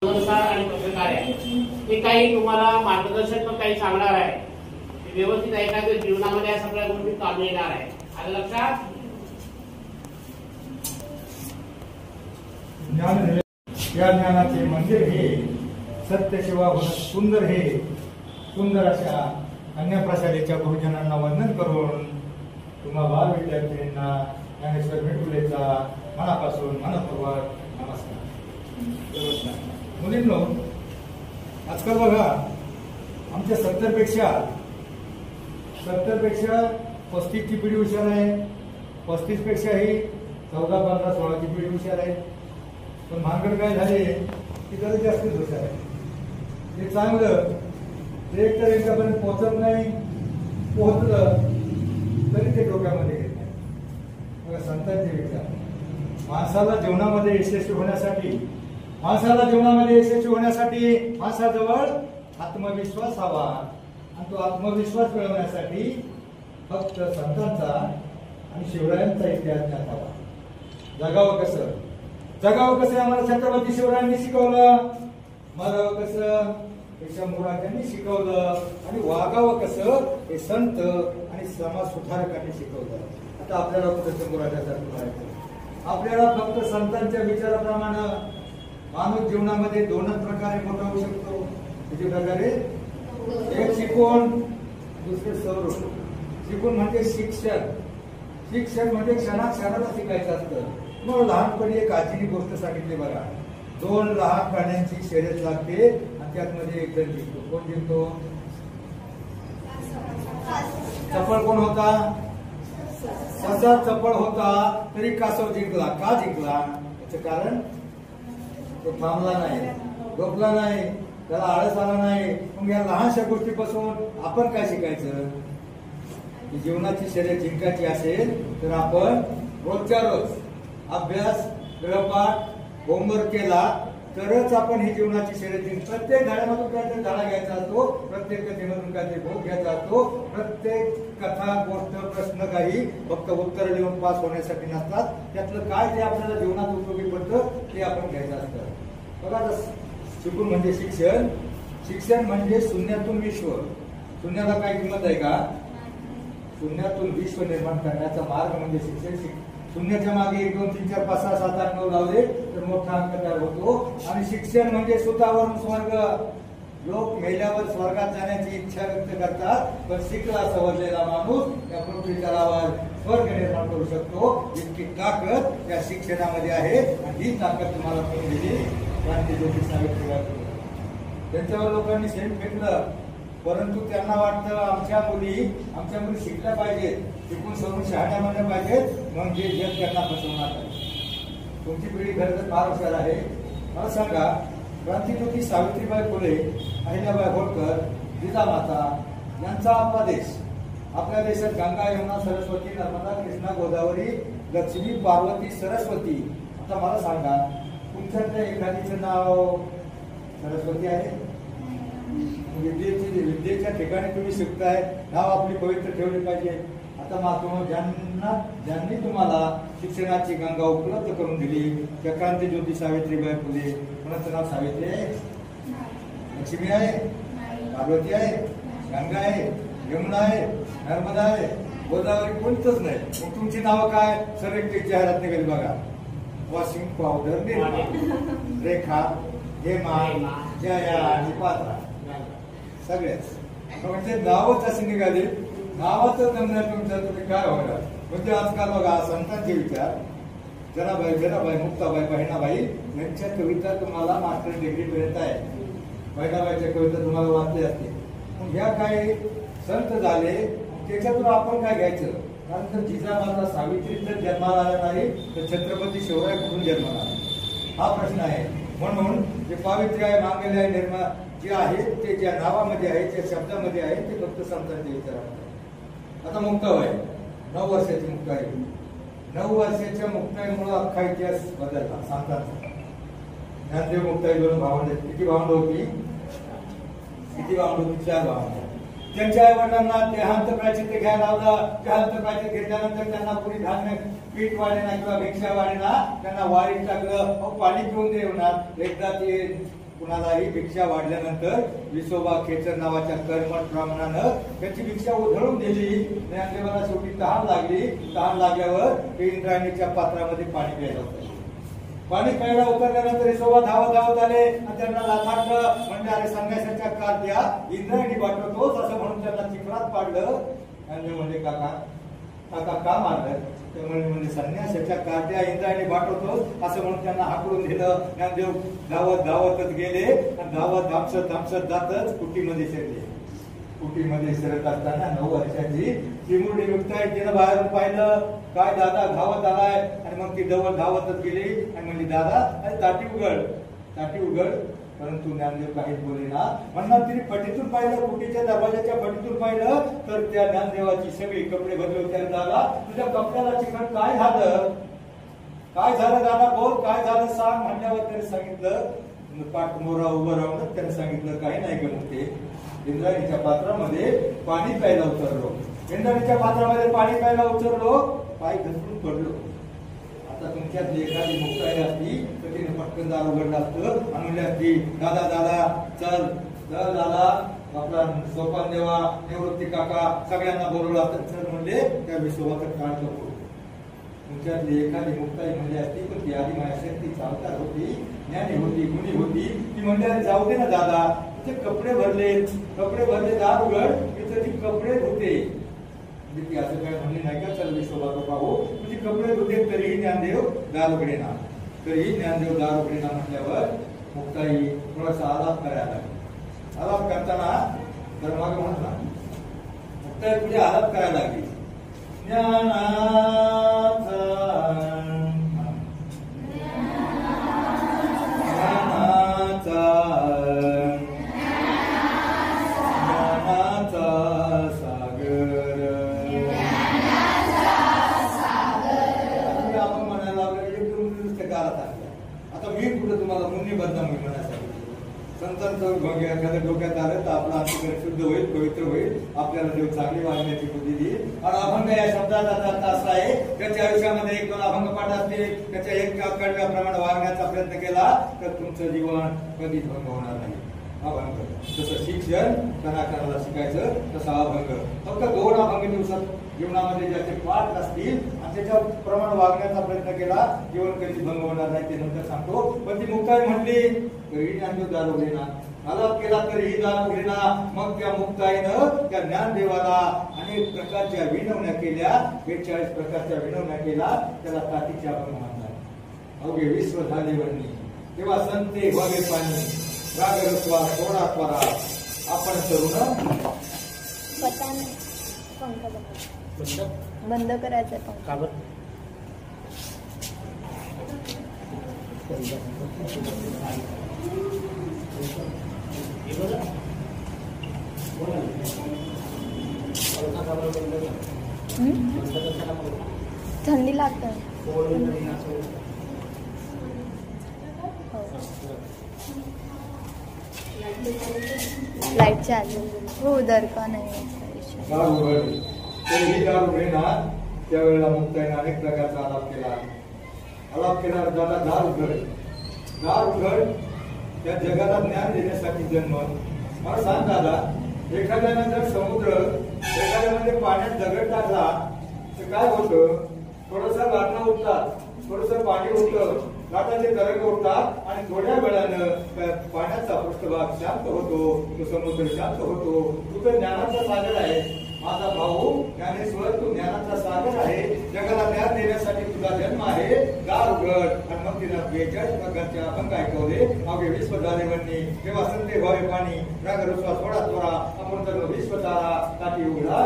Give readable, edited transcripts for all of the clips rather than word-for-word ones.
आणि पत्रकार आहे ते काही तुम्हाला मार्गदर्शन पण काही सांगणार आहे. व्यवस्थित ऐकायचं, जीवनामध्ये या सगळ्या गोष्टी कामी येणार आहे. आलं लक्षात? ज्ञान या ज्ञानाचे मंदिर हे सत्यशिवा सुंदर हे सुंदर अशा अन्नप्रसादेच्या गुरुजनांना वंदन करून तुम्हा बाल विद्यार्थ्यांना ज्ञानेश्वर मेटुलेचा मनापासून मनपूर्वक नमस्कार. मुलींनो, आजकाल बघा आमच्या 70पेक्षा 35ची पिढी हुशार आहे, 35 पेक्षाही 14, 15, 16ची पिढी हुशार आहे. पण भानगड काय झाले की जरा जास्तच हुशार आहे. ते चांगलं ते एक तर यांच्यापर्यंत पोहोचत नाही, पोहोचलं तरी ते डोक्यामध्ये घेत नाही. बघा संतांचे विचार, माणसाला जीवनामध्ये यशस्वी होण्यासाठी माणसाजवळ आत्मविश्वास हवा. आणि तो आत्मविश्वास मिळवण्यासाठी फक्त संतांचा आणि शिवरायांचा इतिहास ज्ञात हवा. जगावं कसं आम्हाला छत्रपती शिवरायांनी शिकवलं, मरावं कसं हे शंभूराजांनी शिकवलं, आणि वागावं कसं हे संत आणि समाज सुधारकांनी शिकवलं. आता आपल्याला कुठे शंभूराजासारखं करायचं? आपल्याला फक्त संतांच्या विचाराप्रमाणे माणूस जीवनामध्ये 2च प्रकारे मोठा होऊ शकतो. किती प्रकारे? एक शिकवण, दुसरे संरक्षण. शिकवण म्हणजे शिक्षण म्हणजे क्षणाला शिकायचं असतं. मग लहानपणी एक आजीनी गोष्ट सांगितली बघा, 2 लहान प्राण्यांची शर्यत लागते आणि त्यातमध्ये एक जण जिंकतो. कोण जिंकतो? चपळ कोण होता? ससा चपळ होता तरी कासव जिंकला. का जिंकला? याचं कारण तो थांबला नाही, डोकला नाही, त्याला आळस आला नाही. मग या लहानशा गोष्टीपासून आपण काय शिकायचं? जीवनाची शर्यत जिंकायची असेल तर आपण रोजच्या रोज अभ्यास, गृहपाठ, होमवर्क केला तरच आपण ही जीवनाची शर्यत जिंकतो. प्रत्येक धड्यामधून काहीतरी धडा घ्यायचा असतो, प्रत्येक कथेमधून काहीतरी बोध घ्यायचा असतो. प्रत्येक कथा, गोष्ट, प्रश्न काही फक्त उत्तर लिहून पास होण्यासाठी नसतात. त्यातलं काय ते आपल्याला जीवनात उपयोगी पडतं ते आपण घ्यायचं असतं. बघा, शिकून म्हणजे शिक्षण म्हणजे शून्यातून विश्व. शून्याला काय किंमत आहे का? शून्यातून विश्व निर्माण करण्याचा मार्ग म्हणजे शिक्षण. शून्याच्या मागे 1, 2, 3, 4, 5, 6, 7, 8, 9 लावले तर मोठा अंक तयार होतो. आणि शिक्षण म्हणजे सुतावरून स्वर्ग. लोक मेल्यावर स्वर्गात जाण्याची इच्छा व्यक्त करतात, पण शिकला सवरलेला माणूस या पृथ्वी तलावर स्वर्ग निर्माण करू शकतो. इतकी ताकद या शिक्षणामध्ये आहे. आणि ही ताकद तुम्हाला कोण दिली? क्रांतिज्योती सावित्रीबाई फुले. त्यांच्यावर लोकांनी शेण फेकलं, परंतु त्यांना वाटतं आमच्या मुली शिकल्या पाहिजेत, शिकून सवरून शहाण्या बनल्या पाहिजेत, मग जे जग त्यांना फसवणार आहे. तुमची पिढी खरं तर फार हुशार आहे. मला सांगा, क्रांतिज्योती सावित्रीबाई फुले, अहिल्याबाई होळकर, जिजामाता यांचा आपला देश, आपल्या देशात गंगा, यमुना, सरस्वती, नर्मदा, कृष्णा, गोदावरी, लक्ष्मी, पार्वती, सरस्वती. आता मला सांगा, तुमच्यातल्या एखादीचं नाव सरस्वती आहे? विद्येच्या ठिकाणी तुम्ही शिकताय, नाव आपली पवित्र ठेवली पाहिजे. आता महात्मा ज्यांनी तुम्हाला शिक्षणाची गंगा उपलब्ध करून दिली त्या क्रांतिज्योती सावित्रीबाई फुले. कोणाचं नाव सावित्री आहे? लक्ष्मी आहे? पार्वती आहे? गंगा आहे? यमुना आहे? नर्मदा आहे? गोदावरी? कोणतंच नाही. मग तुमची नावं काय? सर एक जाहिरात निघाली बघा, वॉशिंग पावडर, रेखा, हेमा, जया आणि पात्रा, सगळ्याच. म्हणजे नावच अशी निघाली. नावाचं जमणार तुमचं, तुम्ही काय होणार? म्हणजे आजकाल बघा संतांचे विचार, जनाबाई, मुक्ताबाई, बहिणाबाई यांच्या कविता तुम्हाला मास्टर डिग्री पर्यंत आहे. बहिणाबाईच्या कविता तुम्हाला वाचल्या असतील. मग ह्या काही संत झाले, त्याच्यातून आपण काय घ्यायचं? कारण जर जिजामाता सावित्री जर जन्माला आला नाही तर छत्रपती शिवराय कुठून जन्माला आला? हा प्रश्न आहे. म्हणून जे पावित्र्य आहे, मागेले आहे, निर्मा जे आहे ते ज्या नावामध्ये आहे, त्या शब्दामध्ये आहे, ते फक्त संतांचे विचार आहे. आता मुक्ताबाई 9 वर्षाची मुक्ताई, 9 वर्षाच्या मुक्ताईमुळे अख्खा इतिहास बदलला संतांचा. ज्ञानदेव मुक्ताई 2 भावंड. किती भावंड होती? 4 भावंड. त्यांच्या आई वडिलांना देहांत प्राचित्य घ्यायला लावलं. देहांत प्राचित्य घेतल्यानंतर त्यांना पुरी धान्य पीठ वाढेना किंवा भिक्षा वाढेना, त्यांना वारीत टाकलं. पाणी पिऊन दे होणार. एकदा ते कुणालाही भिक्षा वाढल्यानंतर विसोबा खेचर नावाच्या कर्मठ ब्राह्मणानं त्याची भिक्षा उधळून दिली. ज्ञानदेवाला शेवटी तहान लागली. तहान लागल्यावर ते इंद्रायणीच्या पात्रामध्ये पाणी प्यायला उतरले. पाणी प्यायला उतरल्यानंतर विसोबा धावत आले आणि त्यांना लाथाडलं. म्हणजे अरे संन्यासाच्या कार्त्या इंद्रायणी पाठवतोस असं म्हणून त्यांना चिखलात पाडलं. ज्ञानदेव म्हणजे काका का मारलं? ते म्हणजे संन्यासाच्या कार्त्या इंद्रायणी पाठवतोस असं म्हणून त्यांना हाकलून दिलं. ज्ञानदेव धावतच गेले आणि धामसत जातच कुटीमध्ये शिरले. कुटीमध्ये शिरत असताना 9 वर्षाची चिमुरडी मुक्ताई तिनं बाहेरून पाहिलं. काय दादा धावत आलाय? आणि मग ती जवळ धावतच गेली आणि म्हणली दादा अरे ताटी उघड. परंतु ज्ञानदेव काहीच बोले ना. म्हणणार तिने फटीतून पाहिलं, कुटीच्या दरवाजाच्या फटीतून पाहिलं तर त्या ज्ञानदेवाची सगळी कपडे बदलून त्याला दादा तुझ्या कपड्याला चिकट काय झालं दादा बोल काय झालं सांग. म्हणल्यावर त्याने सांगितलं. पाठमोरा उभं राहून त्याने सांगितलं काही नाही का म्हणते इंद्रायणीच्या पात्रामध्ये पाणी प्यायला उतरलो. इंद्रायणीच्या पात्रामध्ये पाणी प्यायला उतरलो, पाय घसरून पडलो. आता तुमच्यात एखादी मुक्ताई असती तर तिने पटकन दार उघडलं असतं आणि म्हणली असती दादा चल दादा आपला सोपान देवा निवृत्ती काका सगळ्यांना बोलवलं असतं. चल म्हणले त्या विसोबाचं काळ करतो. तुमच्यातली एखादी मुक्ताई म्हणली असती पण ती आधी माझ्यासाठी चालकार होती, ज्ञानी होती, गुणी होती. ती म्हणली जाऊ दे ना दादा तुझे कपडे भरले दार उघड तिथे ती कपडे धुते. ती असं काय म्हणली नाही का चल विसोबाचं पाहू तुझी कपडे धुते. तरीही ज्ञानदेव दार उघडेना म्हटल्यावर मुक्ताई थोडासा आलाप करायला लागली. आलाप करताना तर मग म्हटला मुक्ताई तुझे आलाप करायला लागली. आता मी कुठे तुम्हाला मुन्नी बदनामी म्हणायसाठी संतांचं भाग्य एखाद्या डोक्यात आलं तर आपला अंतःकरण शुद्ध होईल, पवित्र होईल. आपल्याला देव चांगली वागण्याची बुद्धी देईल. आणि अभंग या शब्दाचा अर्थ असा आहे त्याच्या आयुष्यामध्ये 1-2 अभंग पाठ असतील त्याच्या 1 कडव्याप्रमाणे वागण्याचा प्रयत्न केला तर तुमचं जीवन कधीच भंग होणार नाही. अभंग जसं शिक्षण कणाकणाला शिकायचं तसं अभंग. फक्त 2 अभंग दिवसात जीवनामध्ये ज्याचे पाठ असतील आणि त्याच्याप्रमाणे वागण्याचा प्रयत्न केला जीवन कधी भंग होणार नाही ते नंतर सांगतो. पण ती मुक्ताई म्हणली तरीही ज्ञानदेव दार उघडेना. आलाप केला तरीही दार उघडेना. मग त्या मुक्ताईनं त्या ज्ञानदेवाला अनेक प्रकारच्या विनवण्या केल्या. 42 प्रकारच्या विनवण्या केला. त्याला ताटीचे अभंग म्हणतात. अवघे विश्व झाले वरणी तेव्हा संते व्हावे पाणी रागरस्वा सोडा त्वरा आपण तरुण बंद करायचं पंखा. थंडी लागते. लाईट चालू हो दर का नाही. त्यावेळेला मुक्ताईने अनेक प्रकारचा आलाप केला. दादा दार उघड त्या जगाला ज्ञान देण्यासाठी जन्म. मला सांग दादा एखाद्यानं जर समुद्र एखाद्यामध्ये पाण्यात दगड टाकला तर काय होतं? थोडंसं लाटा उठतात, थोडंसं पाणी उठतं, लाटाचे तरंग उठतात आणि थोड्या वेळानं पाण्याचा पृष्ठभाग शांत होतो, तो समुद्र शांत होतो. तू तर ज्ञानाचा सागर आहे माझा भाऊ ज्ञानेश्वर, तू ज्ञानाचा सागर आहे. जगाला ज्ञान देण्यासाठी तुझा जन्म आहे. दार उघड. आणि मग तिला 42 प्रकारचे अभंग ऐकवले. अवघे विश्व झाले वरणी तेव्हा संते व्हावे पाणी रागरस्वा सोडा त्वरा आपण तर विश्व तारा ताटी उघडा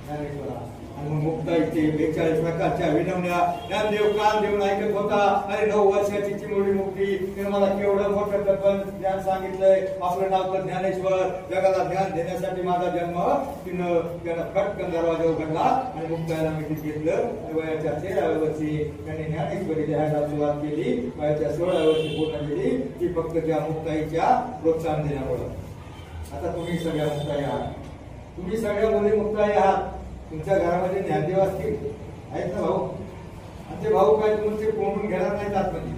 ज्ञानेश्वरा. मुक्ताईचे 42 प्रकारच्या विनवण्या ज्ञानदेव कान देऊन ऐकत होता. अरे 9 वर्षाची चिमुरडी मुक्ती तिने मला केवढं मोठं तत्व ज्ञान सांगितलंय. आपलं नाव तर ज्ञानेश्वर, जगाला ज्ञान देण्यासाठी माझा जन्म. त्यानं फटकन दरवाजा उघडला आणि मुक्ताईला मिठीत घेतलं. वयाच्या 13व्या वर्षी त्यांनी ज्ञानेश्वरी लिहायला सुरुवात केली. वयाच्या 16व्या वर्षी पूर्ण केली. ती फक्त त्या मुक्ताईच्या प्रोत्साहन देण्यामुळे. आता तुम्ही सगळ्या मुक्ताई आहात, तुम्ही सगळ्या मुली मुक्ताई आहात. तुमच्या घरामध्ये ज्ञानदेव असतील आहेत ना भाऊ? आणि ते भाऊ काय तुमचे कोंडून घेणार नाहीत आतमध्ये.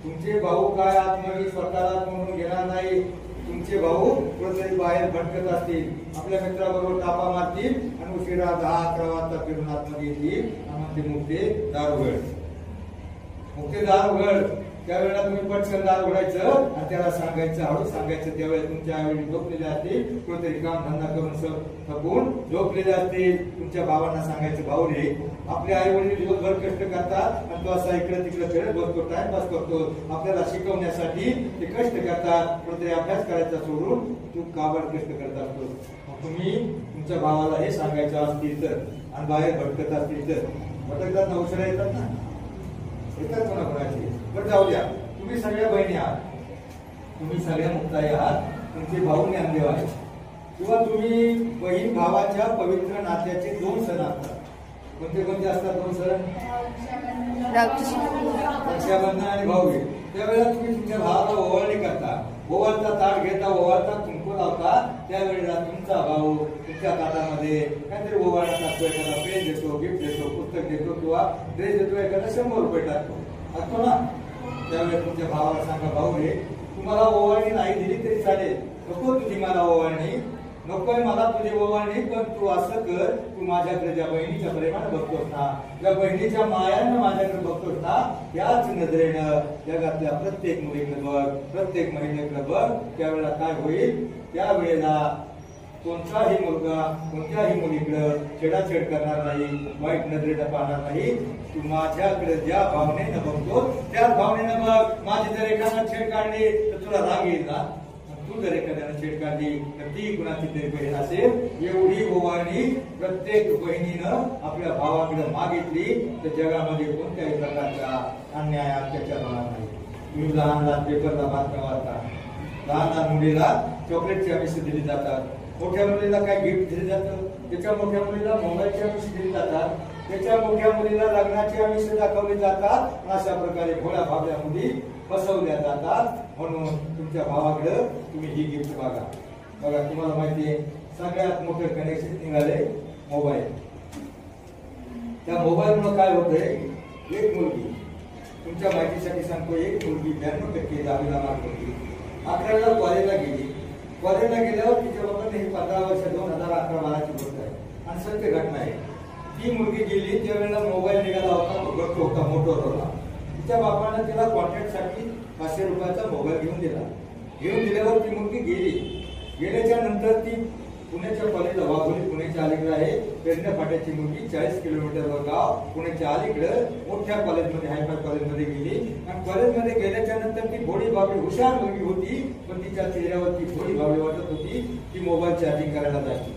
तुमचे भाऊ काय आतमध्ये स्वतःला कोंडून घेणार नाही. तुमचे भाऊ कुठेतरी बाहेर भटकत असतील, आपल्या मित्राबरोबर तापा मारतील आणि उशिरा 10-11 वाजता फिरून आतमध्ये येतील आणि ते मुक्ते दार उघड, मुक्ते दार उघड. त्यावेळेला तुम्ही पटकन दार उघडायचं आणि त्याला सांगायचं, हळू सांगायचं. त्यावेळेला तुमच्या आईवडील झोपलेले असतील, कुठेतरी काम धंदा करून थकून झोपलेले असतील. तुमच्या भावांना सांगायचं, भाऊ रे आपले आई वडील दिवसभर कष्ट करतात आणि तो असा इकडे तिकडे फिरत बसतो, टाइमपास करतो. आपल्याला शिकवण्यासाठी ते कष्ट करतात, कुठेतरी अभ्यास करायचा सोडून तू काबड कष्ट करत असतो. तुम्ही तुमच्या भावाला हे सांगायचं असतील तर, आणि बाहेर भटकत असतील तर, भटकतात ना, उशिरा येतात ना, येतात कोणाकोणाचे. बरं जाऊ द्या, तुम्ही सगळ्या बहिणी आहात, तुम्ही सगळ्या मुक्ताई आहात, तुमचे भाऊ ज्ञानदेव आहेत, किंवा तुम्ही बहीण भावाच्या पवित्र नात्याचे 2 सण असतात. कोणते कोणते असतात 2 सण? रक्षाबंधन आणि भाऊबीज. त्यावेळेला तुम्ही तुमच्या भावाला ओवाळणी करता, ओवाळता ताट घेता, ओवाळता कुंकू लावता. त्यावेळेला तुमचा भाऊ तुमच्या ताटामध्ये काहीतरी ओवाळा टाकतो, एखादा पेन देतो, गिफ्ट देतो, पुस्तक देतो किंवा ड्रेस देतो, एखादा 100 रुपये टाकतो असतो ना. त्यावेळेस तुमच्या भावाला सांगा, भाऊ रे तुम्हाला ओवाळणी नाही दिली तरी चालेल, नको तुझी मला ओवाळणी, नकोय मला तुझी ओवाळणी, पण तू असं कर, तू माझ्याकडे ज्या बहिणीच्या प्रेमानं बघतोस ना, ज्या बहिणीच्या मायानं माझ्याकडे बघतोस ना, त्याच नजरेनं जगातल्या प्रत्येक मुलीकडे बघ, प्रत्येक महिलेकडे बघ. त्यावेळेला काय होईल, त्यावेळेला कोणताही मुलगा कोणत्याही मुलीकडे छेडाछेड करणार नाही, वाईट नजरेनं पाहणार नाही. तू माझ्याकडे ज्या भावनेनं बघतो त्याच भावनेनं बघ. माझी जर एखादा छेड काढली तर तुला राग येईल ना, तू जर एखाद्यानं छेड काढली तर ती कुणाची तरी बहीण असेल. एवढी ओवाळणी प्रत्येक बहिणीनं आपल्या भावाकडे मागितली तर जगामध्ये कोणत्याही प्रकारचा अन्याय अत्याचार होणार नाही. तुम्ही लहान लहान पेपरला बातम्या वाचता, लहान लहान मुलीला चॉकलेटची आमिष दिली जातात, मोठ्या मुलीला काय गिफ्ट दिले जातं, त्याच्या मोठ्या मुलीला मोबाईलची आमिष दिली जातात, त्याच्या मोठ्या मुलीला लग्नाची आमिष दाखवली जातात. अशा प्रकारे भोळ्या भाबड्या मुली फसवल्या जातात. म्हणून तुमच्या भावाकडे तुम्ही ही गिफ्ट बघा. बघा, तुम्हाला माहिती आहे सगळ्यात मोठं कनेक्शन निघाले मोबाईल. त्या मोबाईल मुळे काय होतंय, एक मुलगी, तुमच्या माहितीसाठी सांगतो, एक मुलगी 92% 10वीला मार्क होती, 11वीला कॉलेजला गेली. कॉलेजला गेल्यावर तिच्या बाबांनी 15 वर्ष 2011-12ची गोष्ट आहे आणि सत्य घटना आहे. ती मुलगी गेली त्यावेळेला मोबाईल निघाला होता मोटोरोला. तिच्या बापाने तिला कॉन्ट्रॅक्टसाठी 500 रुपयाचा मोबाईल घेऊन दिला. घेऊन दिल्यावर ती मुलगी गेली. गेल्याच्या नंतर ती पुण्याच्या कॉलेजला, वाघोली पुण्याच्या अलीकडे आहे, पेडणे फाट्याची मुलगी 40 किलोमीटरवर गाव पुण्याच्या अलीकडे मोठ्या कॉलेजमध्ये, हायफाय कॉलेजमध्ये गेली. आणि कॉलेजमध्ये गेल्याच्या नंतर ती भोळी भाबडी हुशार मुलगी होती, पण तिच्या चेहऱ्यावरती भोळी भाबडी वाटत होती. ती मोबाईल चार्जिंग करायला जायची.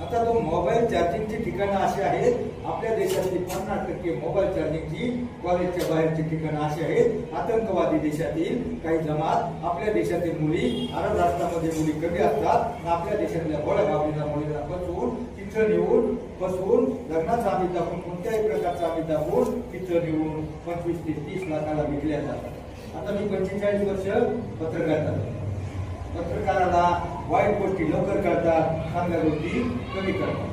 आता तो मोबाईल चार्जिंगची ठिकाणं अशी आहेत, आपल्या देशातली 50% मोबाईल चार्जिंगची कॉलेजच्या बाहेरची ठिकाणं अशी आहेत. आतंकवादी देशातील काही जमात आपल्या देशातील मुली, अरब राष्ट्रामध्ये मुली कमी असतात, आपल्या देशातल्या भोळ्या भाबडीला मुलीला फसवून तिथं नेऊन फसवून लग्नाचा आम्ही दाखवून, कोणत्याही प्रकारचा आम्ही दाखवून तिथं नेऊन 25 ते 30 लाखाला विकल्या जातात. आता मी 45 वर्ष पत्रकार झालो. पत्रकाराला वाईट गोष्टी लवकर करतात, चांगल्या गोष्टी कमी करतात.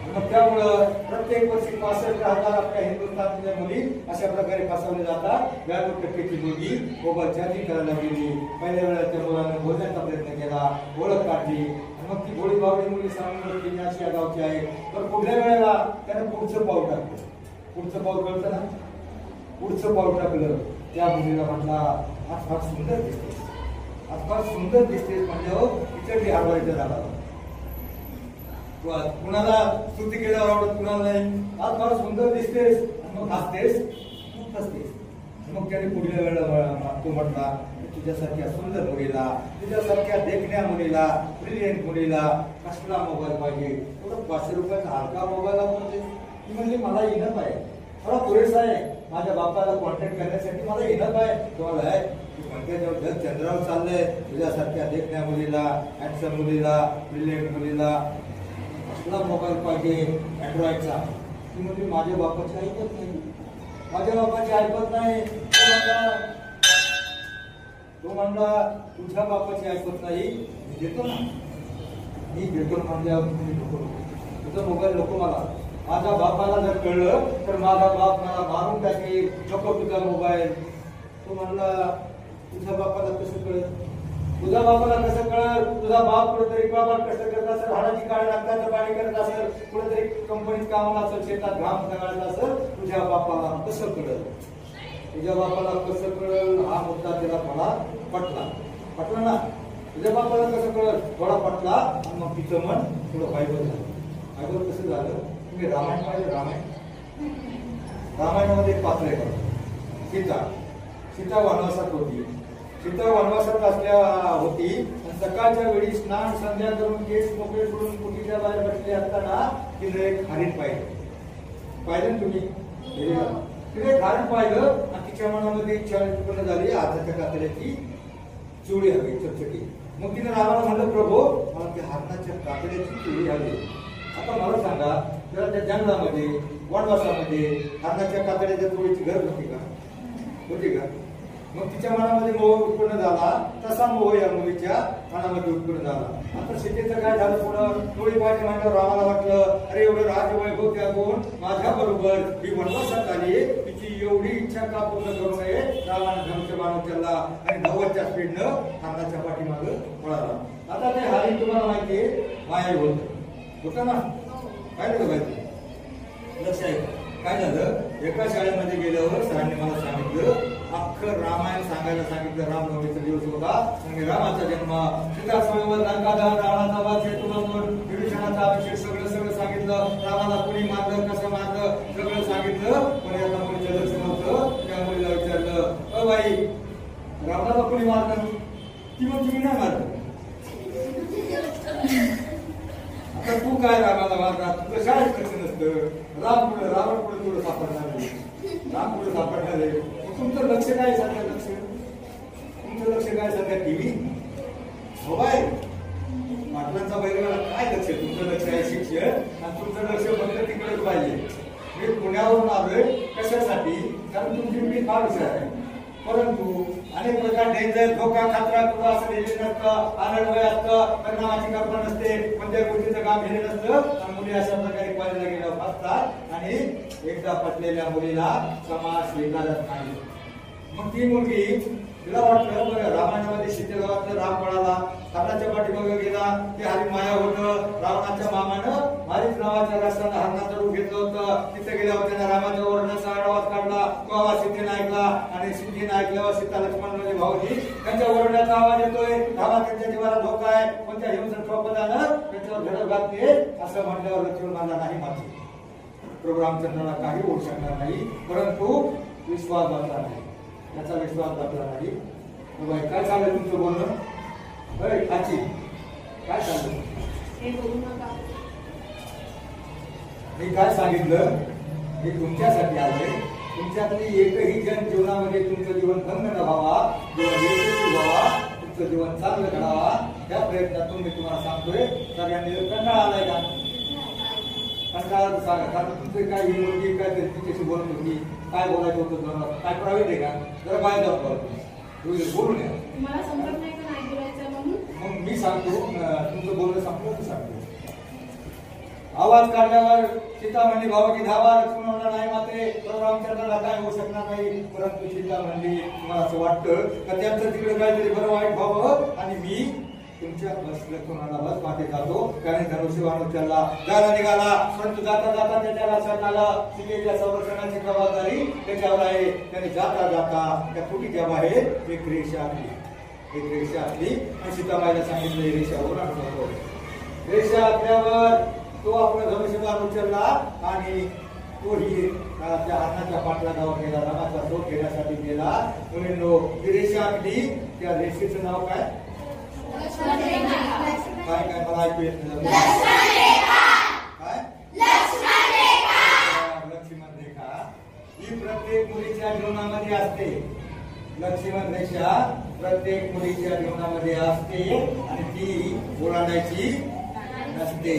मग त्यामुळं प्रत्येक वर्षी 65,000 आपल्या हिंदुस्थानच्या मुली अशा प्रकारे फसवले जातात. 92%ची मुलगी मोबाईल चार्जिंग करायला गेली. पहिल्या वेळेला त्या मुलानं बोलण्याचा प्रयत्न केला, ओळख काढली, मग ती भोळी भाबडी मुली सांगून की अशा गावची आहे. तर पुढल्या वेळेला त्यानं पुढचं पाऊल टाकलं. पुढचं पाऊल कळतं ना, पुढचं पाऊल टाकलं. त्या मुलीला म्हटला, आज फार सुंदर दिसते, आज फार सुंदर दिसतेस म्हणजे तिच्याकडे हरवायचं झाला. कुणाला स्तुती केल्यावर आवडत, कुणाला नाही. आज फार सुंदर दिसतेस, मग हसतेस, मग हसतेस. मग त्याने पुढल्या वेळेला तो म्हटला, तुझ्यासारख्या सुंदर मुलीला, तुझ्यासारख्या देखण्या मुलीला, ब्रिलियंट मुलीला कसला मोबाईल पाहिजे, थोडं 500 रुपयाचा हलका मोबाईल वापरते. ती म्हणली, मला इनफ आहे, थोडा पुरेसा आहे, माझ्या बापाला कॉन्टॅक्ट करण्यासाठी मला इनफ आहे. तुम्हाला आहे जग चंद्रावर चाललंय, तुझ्यासारख्या देखण्या मुलीला, हँडसम मुलीला, ब्रिलियंट मुलीला कसला मोबाईल पाहिजे, अँड्रॉइडचा. ती म्हणजे माझ्या बापाची ऐकत नाही, माझ्या बापाची ऐकत नाही. तो म्हणला तुझ्या बापाची ऐकत नाही, मी देतो ना, मी देतो म्हणल्यावर तुम्ही नको, तुझा मोबाईल नको मला. माझ्या बापाला जर कळलं तर माझा बाप मला मारून टाकेल, नको तुझा मोबाईल. तो म्हणला तुझ्या बापाला कसं कळत, तुझ्या बापाला कसं कळल? तुझा बाप कुठेतरी बाबा कष्ट करत असेल, हाडाची काळ रक्ताचं पाणी करत असेल, कुठेतरी कंपनीत कामाला असेल, शेतात घाम गाळत असेल, तुझ्या बापाला कसं कळल? तुझ्या बापाला कसं कळल हा मुद्दा त्याला थोडा पटला ना. तुझ्या बापाला कसं कळल? थोडा पटला आणि मग तिचं मन थोडं फायबर झालं. फायबर कसं झालं? तुम्ही रामायण पाहिजे. रामायणामध्ये एक पात्र आहे सीता वनवासात होती. सीता वनवासात असल्या होती. सकाळच्या वेळी स्नान संध्या करून केस मोकळे करून कुटीच्या बाहेर बसले असताना तिने एक हरिण पाहिलं तुम्ही. तिने एक हरिण पाहिलं आणि तिच्या मनामध्ये इच्छा उत्पन्न झाली हाताच्या कातड्याची चुडी हवी, चटचटी. मग तिने रामाला म्हणलं, प्रभू मला त्या हरणाच्या कातड्याची चुडी हवी. आता मला सांगा, त्याला त्या जंगलामध्ये वनवासामध्ये हरणाच्या कातड्याच्या चुडीची गरज होती का? मग तिच्या मनामध्ये मोह उत्पन्न झाला. तसा मोह या मुलीच्या मनामध्ये उत्पन्न झाला. आता सीतेचं काय झालं? पुढं चोळी पाहिजे म्हणल्यावर रामाला वाटलं, अरे एवढं राजवैभव त्यागून माझ्या बरोबर ही वनवासात आली, तिची एवढी इच्छा का पूर्ण करू नये? रामाने धनुष्य बाण उचलला आणि 90च्या स्पीडनं हरणाच्या पाठीमागे पळाला. आता ते हरिण तुम्हाला माहितीये माहेर होतं ना? काय झालं माहिती? लक्ष आहे काय झालं? एका शाळेमध्ये गेल्यावर सरांनी मला सांगितलं, अख्खं रामायण सांगायला सांगितलं. रामनवमीचा दिवस होता आणि रामाचा जन्म, सीता स्वयंवर, लंकादहन, रावणाचा वध, सेतुबंधन, विभीषणाचा अभिषेक सगळं सांगितलं. रामाला कुणी मारलं, कसं मारलं सगळं सांगितलं. पण एका मुलीचं लक्ष नव्हतं. त्या मुलीला विचारलं, अ बाई रावणाला कुणी मारलं? ती मग तुम्ही नाही मारलं. आता तू काय रामाला मारणार? तुझं शाळेत लक्ष नसतं. रावण पुढे तुला सापडणार नाही. राम पुढे सापडणार आहे. तुमचं लक्ष काय सध्या? तुमचं लक्ष काय सध्या? टीव्ही, मोबाईल, पाटलांचा बैलाला काय लक्ष? तुमचं लक्ष आहे शिक्षण आणि तुमचं लक्ष फक्त तिकडेच पाहिजे. मी पुण्यावरून आलोय कशासाठी? कारण तुमची मी फार हुशार आहे. परंतु अनेक प्रकार डेंजर, धोका, खतरा तुला असं लिहिलेलं नसतं. अनडवय असतं, परिणामाची कल्पना नसते, कोणत्या गोष्टीचं काम घेणे नसतं. आणि मुली अशा प्रकारे कॉलेजला गेल्या असतात आणि एकदा पटलेल्या मुलीला समाज स्वीकारत नाही. मग ती मुलगी, तिला वाटलं बरं रामायणामध्ये सीतेगावातलं राम पळाला, हरणाच्या पाठीमागे गेला, ते हरिण माया होतं. रावणाच्या मामानं मारीच नावाच्या रस्त्यानं हरणाचं रूप घेतलं होतं. तिथे गेल्यावर त्याने रामाच्या ओरडण्याचा आवाज काढला. तो आवाज सीतेने ऐकला आणि सीतेने ऐकल्यावर सीता लक्ष्मण म्हणजे भाऊजी त्यांच्या ओरडण्याचा आवाज येतोय. रामा त्यांच्या जीवाला धोका आहे, कोणत्या हिंसक स्वपदानं त्याच्यावर झडप घातली असं म्हटल्यावर लक्ष्मण मला नाही मारले. प्रभू रामचंद्राला काही होऊ शकणार नाही. परंतु विश्वास बसला नाही, त्याचा विश्वास बसला नाही. काय चाललंय तुमचं बोलणं? काची काय चाललं? मी काय सांगितलं? मी तुमच्यासाठी आलोय. तुमच्यातली एकही जण जीवनामध्ये तुमचं जीवन भंग न व्हावा, जीवन यशस्वी व्हावा, तुमचं जीवन चांगलं घडावा, त्या प्रयत्नातून मी तुम्हाला सांगतोय. सगळ्यांनी कंटाळा आलाय का? कंटाळा सांगा. कारण तुमचे काय ही मुलगी काय तिच्याशी बोलत होती, काय बोलायचं होतं, जरा काय प्रायव्हेट आहे का? जरा बाहेर जाऊ बोलून या. मला समजत नाही का नाही बोलायचं म्हणून? मग मी सांगतो, तुमचं बोलणं संपलं तर सांगतो. आवाज काढल्यावर सीता म्हणली, भावाची धावा, लक्ष्मणाला नाही मात्रे, प्रभू रामचंद्राला काय होऊ शकणार नाही. परंतु सीता म्हणली, मला असं वाटतं का त्यांचं तिकडे काहीतरी बरं वाईट व्हावं आणि मी तुमच्या लक्ष्मणाला बस मागे जातो. कारण धनुष्य बाण उचलला, जायला निघाला. परंतु जाता जाता त्याच्या लक्षात आलं सीतेच्या संरक्षणाची जबाबदारी त्याच्यावर आहे. त्याने जाता जाता त्या कुटीच्या बाहेर एक रेषा आखली आणि सीताबाईला सांगितलं ही रेषा ओलांडू नको. रेषा आखल्यावर तो आपला धनुष्य बाण उचलला आणि तोही त्या हरणाच्या पाठलागावर गेला, रामाचा शोध घेण्यासाठी गेला. मुलींनो, ती रेषा आखली. त्या रेषेचं नाव काय? काय काय मला ऐकू येत नाही. काय? लक्ष्मण रेखा ही प्रत्येक मुलीच्या जीवनामध्ये असते. लक्ष्मण रेषा प्रत्येक मुलीच्या जीवनामध्ये असते आणि ती ओलांडायची नसते.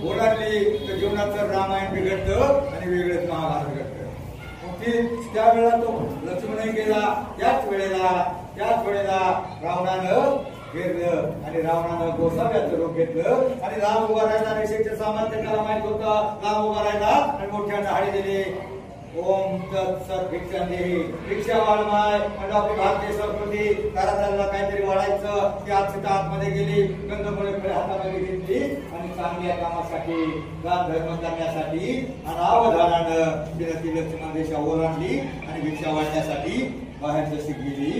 ओलांडली तर जीवनाचं रामायण बिघडतं आणि वेगळंच महाभारत बिघडतं. मग ती त्यावेळेला तो लक्ष्मणही गेला. त्याच वेळेला रावणानं घेतलं आणि रावणानं गोसाव्याचं रूप घेतलं आणि राम उभा राहिला. रेषेचे सामर्थ्य त्याला माहित होतं. राम उभा राहिला आणि मोठ्यानं हाडी दिली. ओम तत्सत भिक्षा देही भिक्षा वाढ माय म्हणजे आपली भारतीय संस्कृती घरात काहीतरी वाढायचं ती आतमध्ये गेली गंधमुळे फळे हातामध्ये घेतली आणि चांगल्या कामासाठी दान धर्म करण्यासाठी अनावधानानं तिने ती लक्ष्मण रेषा ओलांडली आणि भिक्षा वाढण्यासाठी बाहेर जशी गेली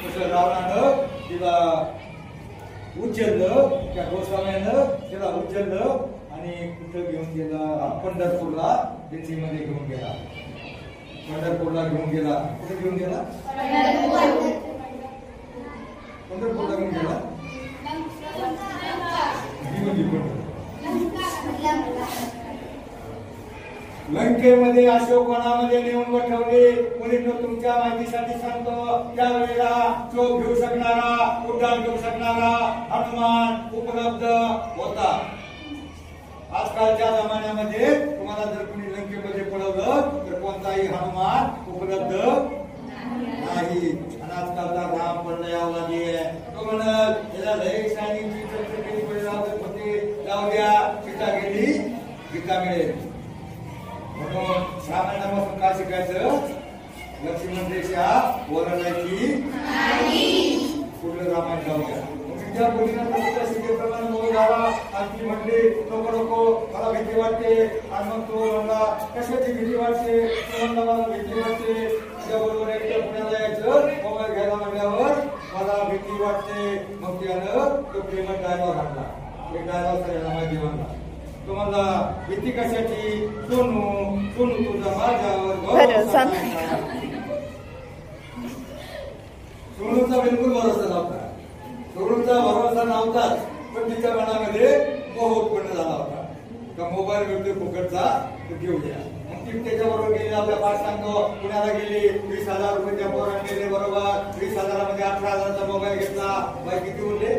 तसं रावणानं तिला उचललं त्या गोस्वाम्यानं तिला उचललं आणि कुठं घेऊन गेला पंढरपूरला दिल्लीमध्ये घेऊन गेला पंढरपूरला घेऊन गेला कुठे घेऊन गेला पंढरपूरला घेऊन गेला लंकेमध्ये अशोकवनामध्ये नेऊन ठेवले मुलींनो तुमच्या माहितीसाठी सांगतो त्यावेळेला चोख घेऊ शकणारा उड्डाण घेऊ शकणारा हनुमान उपलब्ध होता आजकालच्या जमान्यामध्ये तुम्हाला जर कोणी लंकेमध्ये पळवलं तर कोणताही हनुमान उपलब्ध नाही आणि आजकालचा राम पडला यावं लागेल तो म्हणत याला लय शायनिंगची चर्चा केली लागत होते जाऊ द्या गीता गेली गीता मिळेल म्हणून रामायणापासून काय शिकायचं लक्ष्मण रेषा ओलांडायची पुढलं रामायण जाऊ द्या ज्या मुलींना शिकेप्रमाणे मोह झाला आणि ती म्हणली नको नको मला भीती वाटते आणि मग तो म्हणला कशाची भीती वाटते तो म्हणला मला भीती वाटते त्याच्याबरोबर एकट्या पुण्याला यायचं मोबाईल घ्यायला म्हणल्यावर मला भीती वाटते मग त्यानं तो प्रेमच डायलॉग आणला एक डायलॉग सगळ्यांना माहिती म्हणला तो म्हणला भीती कशाची सोनू सोनू तुझा माझ्यावर सोनूचा बिलकुल भरोसा नव्हता सोनूचा भरोसा नव्हताच पण तिच्या मनामध्ये मोह उत्पन्न झाला होता का मोबाईल मिळतोय फुकटचा तर घेऊया मग ती त्याच्याबरोबर गेली आपल्या पाठ सांगतो पुण्याला गेली 20,000 रुपयाच्या पोराने गेले बरोबर 20,000 मध्ये 18,000चा मोबाईल घेतला बाई किती उरले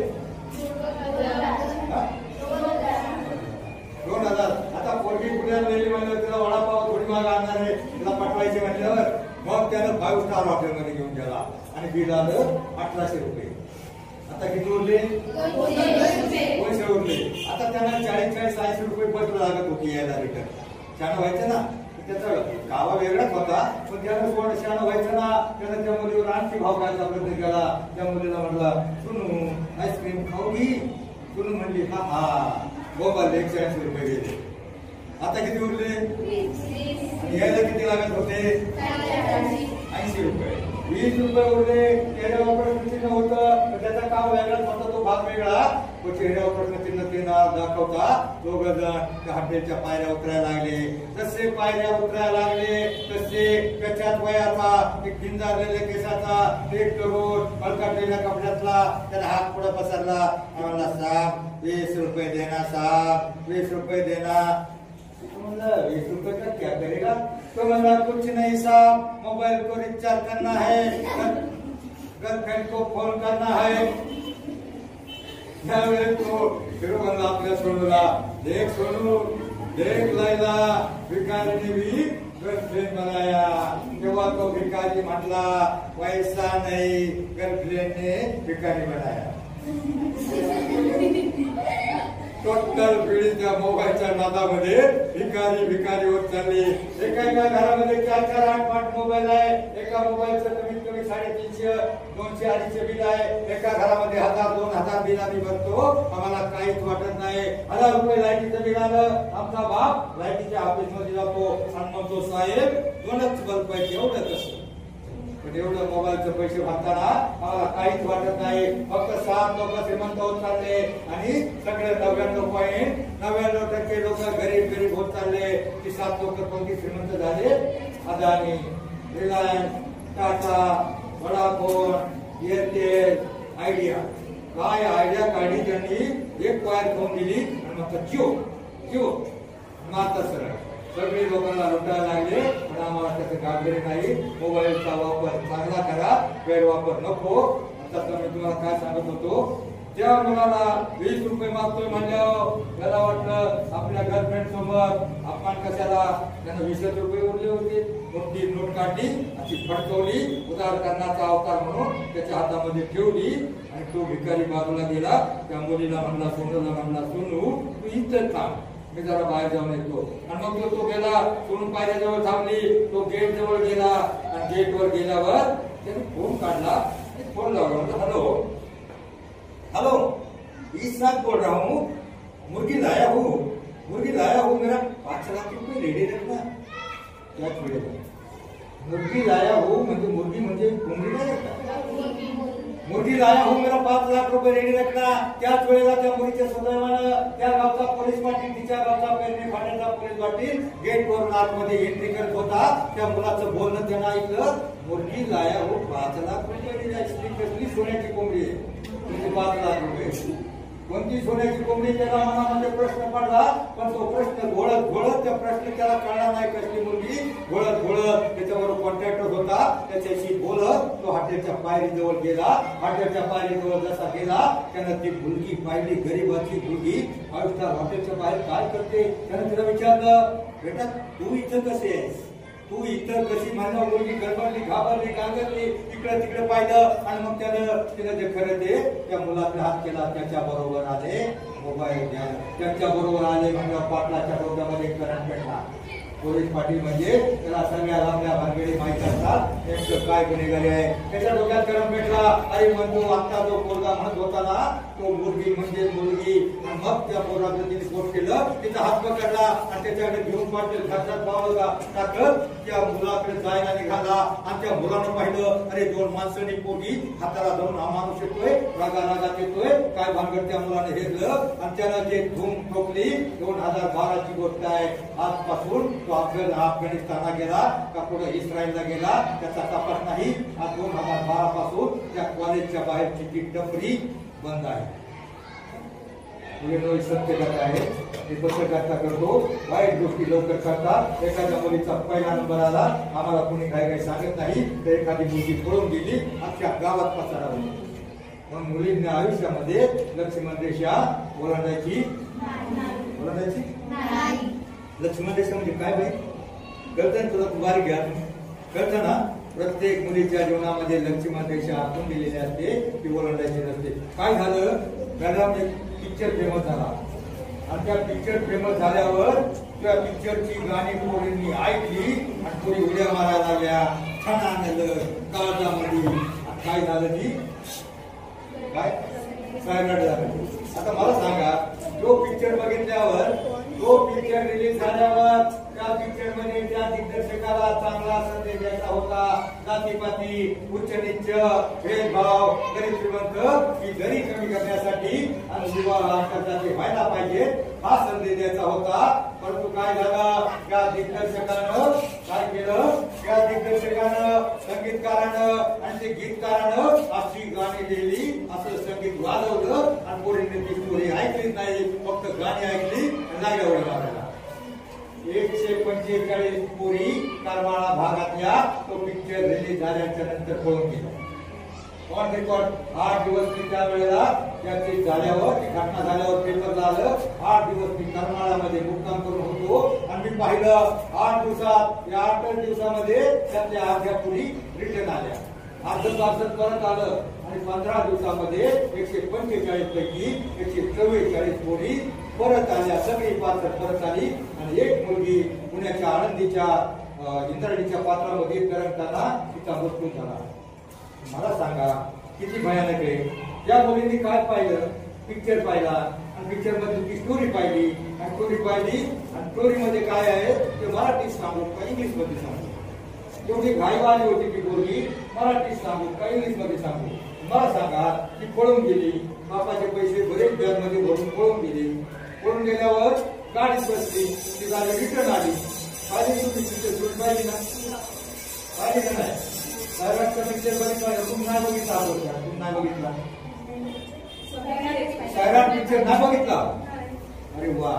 2,000 आता पोरगी पुण्याला गेली म्हणल्यावर तिला वडापाव थोडी माग आणणार आहे तिला पाठवायचे म्हणल्यावर मग त्यानं 5 स्टार हॉटेलमध्ये घेऊन गेला आणि बिल आलं 1,800 रुपये आता किती उरले 200 उरले आता त्यांना 40-40-80 रुपये पत्र लागत होती यायला रिटर्न शाणं व्हायचं ना त्याचा गावा वेगळाच होता पण त्यानं कोण शाणं व्हायचं ना त्यानं त्या मुलीवर आणखी भाव घालायचा प्रयत्न केला त्या मुलीला म्हणला सुनू आईस्क्रीम खाऊ घी सुनू म्हणली हा हा मोबाईल 180 रुपये गेले आता किती उरले आणि यायला किती लागत होते 80 रुपये 20 रुपये उरले चेहऱ्या वापरत चिन्ह होतं त्याचा काम वेगळाच होता तो भाग वेगळा तो चेहऱ्या वापरत चिन्ह त्यांना दाखवता दोघं जण त्या हॉटेलच्या पायऱ्या उतरायला लागले जसे पायऱ्या उतरायला लागले तसे त्याच्यात वयाचा एक गिंजारलेल्या केसाचा एक तरुण हलकाटलेल्या कपड्यातला त्याला हात पुढे पसरला आम्हाला साहेब 20 रुपये देना साहब 20 रुपये देना 20 रुपये का क्या करेगा तो म्हणला कुछ नहीं साहब मोबाइल को रिचार्ज करना है गर्लफ्रेंड को फोन करना है त्यावेळेस तो फिर म्हणला आपल्या सोनूला देख सोनू देख लैला भिकारीने भी गर्लफ्रेंड बनाया तेव्हा तो भिकारी म्हटला वैसा नहीं गर्लफ्रेंड ने भिकारी बनाया टोटल पिढी त्या मोबाईलच्या नादामध्ये भिकारी होत चालली एका घरामध्ये 4-4 8-8 मोबाईल आहे एका मोबाईलचं कमीत कमी 350-200-250 बिल आहे एका घरामध्ये 1000-2000 बिल आम्ही भरतो आम्हाला काहीच वाटत नाही 1000 रुपये लाईटीचं बिल आलं आमचा बाप लाईटीच्या ऑफिसमध्ये जातो आणि म्हणतो साहेब 2च बल्ब पाहिजे एवढं कसं पण एवढं मोबाईलचे पैसे भरताना आम्हाला काहीच वाटत नाही फक्त 7 लोक श्रीमंत होत चालले आणि सगळे 99.99% लोक गरीब होत चालले ती 7 लोक कोणती श्रीमंत झाले Adani Reliance Tata Vodafone Airtel idea काय आयडिया काढली त्यांनी एक वायर घेऊन दिली आणि मग जिओ माता सरळ सगळे लोकांना लुटायला लागले पण आम्हाला त्याचं गांभीर्य नाही मोबाईलचा वापर चांगला करा गैरवापर नको आता मी तुम्हाला काय सांगत होतो त्या मुलाला 20 रुपये मागतोय म्हणल्यावर त्याला वाटलं आपल्या गर्लफ्रेंड सोबत अपमान कशाला त्यानं 20 रुपये उरले होते मोठी नोट काढली अशी फडकवली उधार करण्याचा अवतार म्हणून त्याच्या हातामध्ये ठेवली आणि तो भिकारी बाजूला गेला त्या मुलीला म्हणला सोनूला म्हणला सोनू तू इथं थांब मी जरा बाहेर जाऊन येतो. आणि मग तो गेला, सोडून पायऱ्याजवळ थांबली, तो गेट जवळ गेला आणि गेटवर गेल्यावर त्याने फोन काढला. फोन लावला, हॅलो हेलो, इस साथ बोल रहा हूँ, मुर्गी लाया हूँ, मेरा 5 लाख रुपये रेडी रखना. त्याच वेळेला मुर्गी लाया हूँ म्हणजे मुर्गी म्हणजे कोंबडी नाही का, मुर्गी लाया हूँ, मेरा 5 लाख रुपये रेडी रखना. त्याच वेळेला त्या मुलीच्या सुदैवानं त्या गावचा पोलीस पाटील, तिच्या गावचा पेरणी फाट्याचा पोलीस पाटील गेटवरून आतमध्ये एंट्री करत होता. त्या मुलाचं बोलणं त्यानं ऐकलं. मुर्गी लाया हूँ, 5 लाख रुपये, कसली सोन्याची कोंबडी आहे, 5 लाख रुपये, कोणती सोन्याची कोंबडी, त्याला मनामध्ये प्रश्न पडला. पण तो प्रश्न घोळत त्या प्रश्न त्याला कळला नाही. कसली मुलगी, घोळत त्याच्याबरोबर कॉन्ट्रॅक्टर होता, त्याच्याशी बोलत तो हॉटेलच्या पायरीजवळ गेला. हॉटेलच्या पायरीजवळ जसा गेला त्यानं ती मुलगी पाहिली, गरीबाची मुलगी 5 स्टार हॉटेलच्या बाहेर काय करते. त्यानं तिला विचारलं, बेटा तू इथं कसे आहेस, तू इथं कशी. माझ्या मुलगी गडबडली, घाबरली, गांगरली, इकडे तिकडे पाहिलं. आणि मग तिनं जे खरं ते त्या मुलाकडे हात केला. त्याच्या बरोबर आले मोबाईल घ्या, त्याच्या बरोबर आले म्हणजे पाटलाच्या डोक्यामध्ये करंट पेटला. पोलीस पाटील म्हणजे त्याला सगळ्या लांबल्या भानगडी माहिती असतात, नेमकं काय गुन्हेगारी आहे. त्याच्या डोक्यात करंट पेटला. अरे म्हणतो आता जो पोरगा म्हणत होता ना, तो मुलगी म्हणजे मुलगी. आणि मग त्या पोराचं तिने पोट केलं, तिचा हात पकडला आणि त्याच्याकडे घेऊन पाटील घरात पावलं टाकत त्या मुलाकडे जायला निघाला. आणि त्या मुलानं पाहिलं, अरे 2 माणसांनी पोटी हाताला धरून हा माणूस येतोय, रागात येतोय, काय भानगड. त्या मुलाने हेरलं आणि त्यानं ते धूम ठोकली. 2012ची गोष्ट आहे. आजपासून तो अफगाणिस्तानला गेला का पुढे इस्रायलला गेला त्याचा तपास नाही. आज 2012 पासून त्या कॉलेजच्या बाहेरची ती टपरी बंद आहे. सत्यकथा आहे. मी पत्रकारिता करतो, वाईट गोष्टी लवकर करतात. एखाद्या मुलीचा पहिला नंबर आला, आम्हाला कोणी काही सांगत नाही, तर एखादी मुलगी पळून गेली, अख्ख्या गावात पसारा होती. मग मुलींनी आयुष्यामध्ये लक्ष्मण रेषा ओलांडायची. लक्ष्मण रेषा म्हणजे काय बाई, कळतं तुला, तू बारीक घ्या, कळतं ना. प्रत्येक मुलीच्या जीवनामध्ये लक्ष्मण रेषा आखून दिलेली असते, ती ओलांडायची नसते. काय झालं, मॅडम एक पिक्चर फेमस झाला आणि त्या पिक्चर फेमस झाल्यावर त्या पिक्चरची गाणी पोरींनी ऐकली आणि पोरी उड्या मारायला लागल्या, छान आलं काळजामध्ये. काय झालं ती, काय सायराट झालं. आता मला सांगा, तो पिक्चर बघितल्यावर, तो पिक्चर रिलीज झाल्यावर त्या पिक्चर मध्ये त्या दिग्दर्शकाला चांगला संदेश द्यायचा होता. जातीपाती, उच्च नीच, भेदभाव, गरीब श्रीमंत ही दरी कमी करण्यासाठी आणि युवा राष्ट्रासाठी व्हायला पाहिजे हा संदेश द्यायचा होता. परंतु काय झालं, त्या दिग्दर्शकानं काय केलं, त्या दिग्दर्शकानं, संगीतकारानं आणि ते गीतकारानं अशी गाणी लिहिली, असं संगीत वाजवलं आणि पोरींनी ती स्टोरी ऐकलीच नाही, फक्त गाणी ऐकली आणि लागल्या उड्या मारायला. 145 पोरी करमाळा भागातल्या तो पिक्चर रिलीज झाल्याच्या नंतर पळून गेला. ऑन रेकॉर्ड 8 दिवस मी त्या वेळेला त्याची झाल्यावर, ती घटना झाल्यावर पेपरला आलं. 8 दिवस मी करमाळामध्ये मुक्काम करून होतो आणि मी पाहिलं 8 दिवसात, या 8 दिवसामध्ये त्यातल्या अर्ध्या पोरी रिटर्न आल्या. अर्ध परत आलं आणि 15 दिवसामध्ये 145 पैकी 144 पोरी परत आल्या. सगळी पात्र परत आली आणि एक मुलगी पुण्याच्या आळंदीच्या इंद्राणीच्या पात्रामध्ये तरंगताना तिचा मृत्यू झाला. मला सांगा किती भयानक आहे. त्या मुलींनी काय पाहिलं, पिक्चर पाहिला आणि पिक्चर मध्ये ती स्टोरी पाहिली आणि स्टोरी मध्ये काय आहे ते मराठीत सांगू का इंग्लिश मध्ये सांगू. एवढी घाईवाली होती ती मुलगी, मराठीत सांगू का इंग्लिश मध्ये सांगू. मला सांगा, ती पळून गेली, बापाचे पैसे बरेच बँक मध्ये भरून पळून गेली. पळून गेल्यावर गाडीत बसली, ती गाडी रिटर्न आली. पाहिली तुम्ही पिक्चर पाहिली ना, पाहिली का नाही. सायराटचा पिक्चर बघितला, तुम्ही नाही बघितला, तुम्ही नाही बघितला सायराट पिक्चर नाही बघितला. अरे वा,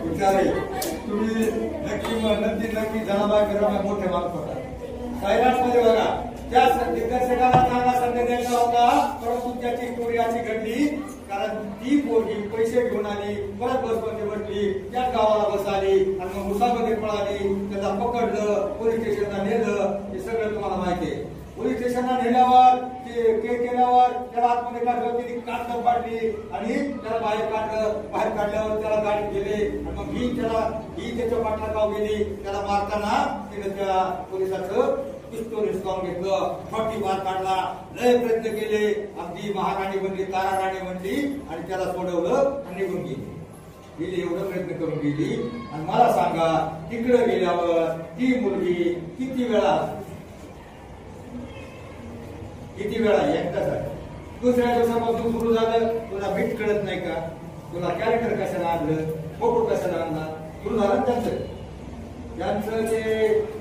विचारे तुम्ही नक्की जनाबाई करा, मोठे माणूस होता. सायराट मध्ये बघा, त्या दिग्दर्शकाला चांगला संदेश द्यायचा होता, परंतु त्याची स्टोरी अशी घडली. कारण ती पोरगी पैसे घेऊन आली, परत बसमध्ये बसली, त्याच गावाला बसाली आणि मग मुसामध्ये पळाली. त्याला पकडलं, पोलीस स्टेशनला नेलं. हे सगळं तुम्हाला माहिती आहे. पोलीस स्टेशनला नेल्यावर ते केल्यावर गेल्यावर त्याला आतमध्ये काढलं, तिने काढ पाडली आणि त्याला बाहेर काढलं. बाहेर काढल्यावर त्याला गाडीत गेले आणि मग ही त्याच्या पाठलागाव गेली. त्याला मारताना तिने त्या पोलिसाचं पिस्तूल हिसकावून घेतलं, 40 बार काढला, लय प्रयत्न केले, अगदी महाराणी बनली, तारा राणी बनली आणि त्याला सोडवलं आणि निघून गेली. एवढं प्रयत्न करून गेली. आणि मला सांगा, तिकडे गेल्यावर ती मुलगी किती वेळा एकटाच. दुसऱ्या दिवसापासून सुरू झालं, तुला भीट कळत नाही का? तुला कॅरेक्टर कशाला आणलं, फोटो कशाला आणला? सुरू झालं त्यांचं ते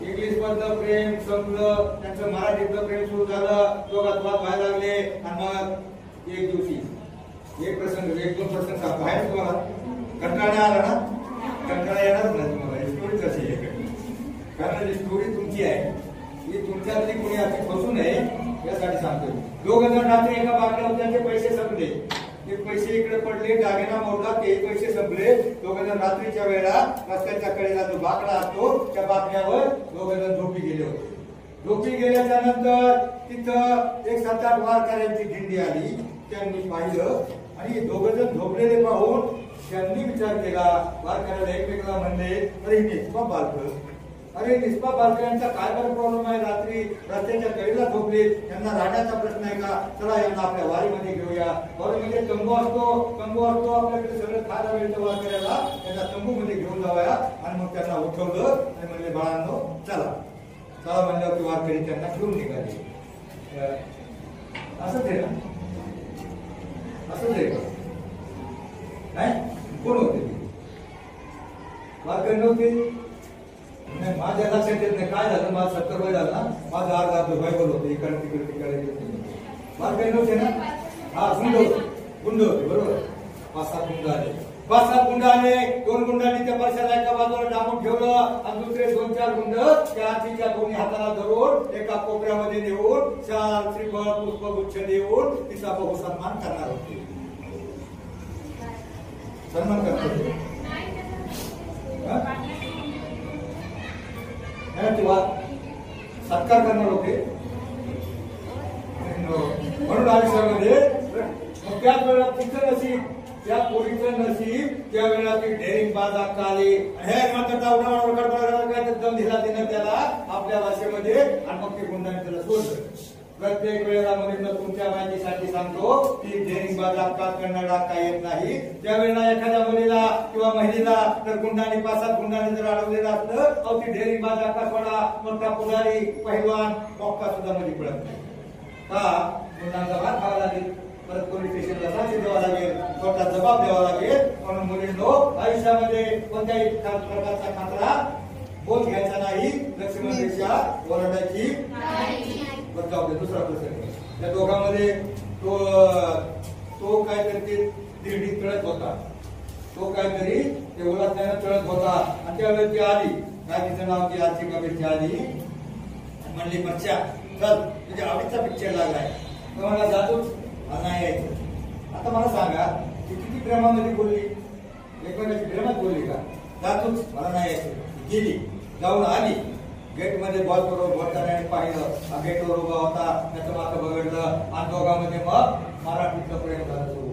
इंग्लिश मधलं प्रेम संपलं, त्यांचं मराठीतलं प्रेम सुरू झालं, दोघात वाद व्हायला लागले. आणि मग एक दिवशी एक दोन प्रसंग बाहेर तुम्हाला कंटाळा आला ना, कंटाळा येणारच नाही तुम्हाला. स्टोरी कशी आहे? कारण ही स्टोरी तुमची आहे, ही तुमच्यातली कोणी अशी फसू नये यासाठी सांगतो. 2 जण रात्री एका बाकड्यावर त्यांचे पैसे संपले, ते पैसे इकडे पडले, दागिना मोडला, ते पैसे संपले. 2 जण रात्रीच्या वेळेला रस्त्याच्या कडेला जो बाकडा असतो त्या बाकड्यावर 2 जण झोपी गेले होते. झोपी गेल्याच्या नंतर तिथं एक 7-8 वारकऱ्यांची दिंडी आली. त्यांनी पाहिलं आणि 2 जण झोपलेले पाहून त्यांनी विचार केला. वारकऱ्याला एकमेकाला म्हणले, अरे निस्पा बालकांचा काय बरं प्रॉब्लेम आहे? रात्री रस्त्याच्या कडेला झोपले, त्यांना राहण्याचा प्रश्न आहे का? चला यांना आपल्या वारीमध्ये घेऊया. वारीमध्ये तंबू असतो, आपल्याकडे सगळं खायला मिळतं वारकऱ्याला, त्यांना तंबूमध्ये घेऊन जाऊया. आणि मग त्यांना उठवलं आणि म्हणले, बाळांनो चला म्हणल्यावर वारकरी त्यांना घेऊन निघाले. असंच आहे ना? नाही कोण होते? वारकरी नव्हते. माझ्या लक्षात येत नाही काय झालं. माझं 70 वय झालं ना, माझं अर्धा बायबल होतं, इकडे तिकडे वारकरी नव्हते ना. हा गुंड होते बरोबर. 5-7 गुंड आले. 2 गुंडांनी त्या परशाला एका बाजूला डांबून ठेवलं आणि दुसरे 2-4 गुंड त्या आजीच्या दोन्ही हाताला धरून एका कोपऱ्यामध्ये नेऊन शाल, श्रीफळ, पुष्पगुच्छ देऊन तिचा बहुसन्मान करणार होते. सन्मान करणार होते. सत्कार करणार होते म्हणून आयुष्यामध्ये. मग त्याच वेळेला तिचं नशीब, त्या पोरीचं नशीब, त्यावेळेला ती डेअरिंग बाज आली. हे मात्र काय दम दिला तिनं त्याला आपल्या भाषेमध्ये. आणि मग ते गुंडाने त्याला सोडलं. प्रत्येक वेळेला मुलींना तुमच्या माहितीसाठी सांगतो की डेअरिंग बाज करणं डाका येत नाही. त्यावेळेला एखाद्या मुलीला किंवा महिलेला जर गुंडाने 5-7 गुंडाने जर अडवलेलं असलं, अहो ती डेअरिंग बाज सोडा, मोठा पुजारी पहिलवान मौका सुद्धा मध्ये पडत नाही का? गुंडांचा भाग खावा लागेल, परत पोलीस स्टेशनला साक्षी द्यावा लागेल, स्वतः जबाब द्यावा लागेल. म्हणून मुलींनो, आयुष्यामध्ये कोणत्याही प्रकारचा खतरा बोल घ्यायचा नाही, लक्ष्मण रेषा ओलांडायची नाही. दुसरा प्रसंग, त्या दोघांमध्ये तो काहीतरी दिंडी तळत होता, तो काहीतरी ते ओलांडण्यानं तळत होता. आणि त्यावेळेस ती आली, काय तिचं नाव, ती आजची कबीरची आली, म्हणली बच्चा चल तुझ्या आवडीचा पिक्चर लागलाय, तर मला जातोच नाही यायचं. आता मला सांगा, ती किती प्रेमामध्ये बोलली, एकमेकांची प्रेमात बोलली का? जातोच मला नाही यायचं. गेली, जाऊन आली, गेट मध्ये बॉल करण्याने पाहिलं, गेटवर उभा होता, त्याचं माथं बघडलं आणि दोघांमध्ये मग मराठीचं प्रेम झालं सुरू.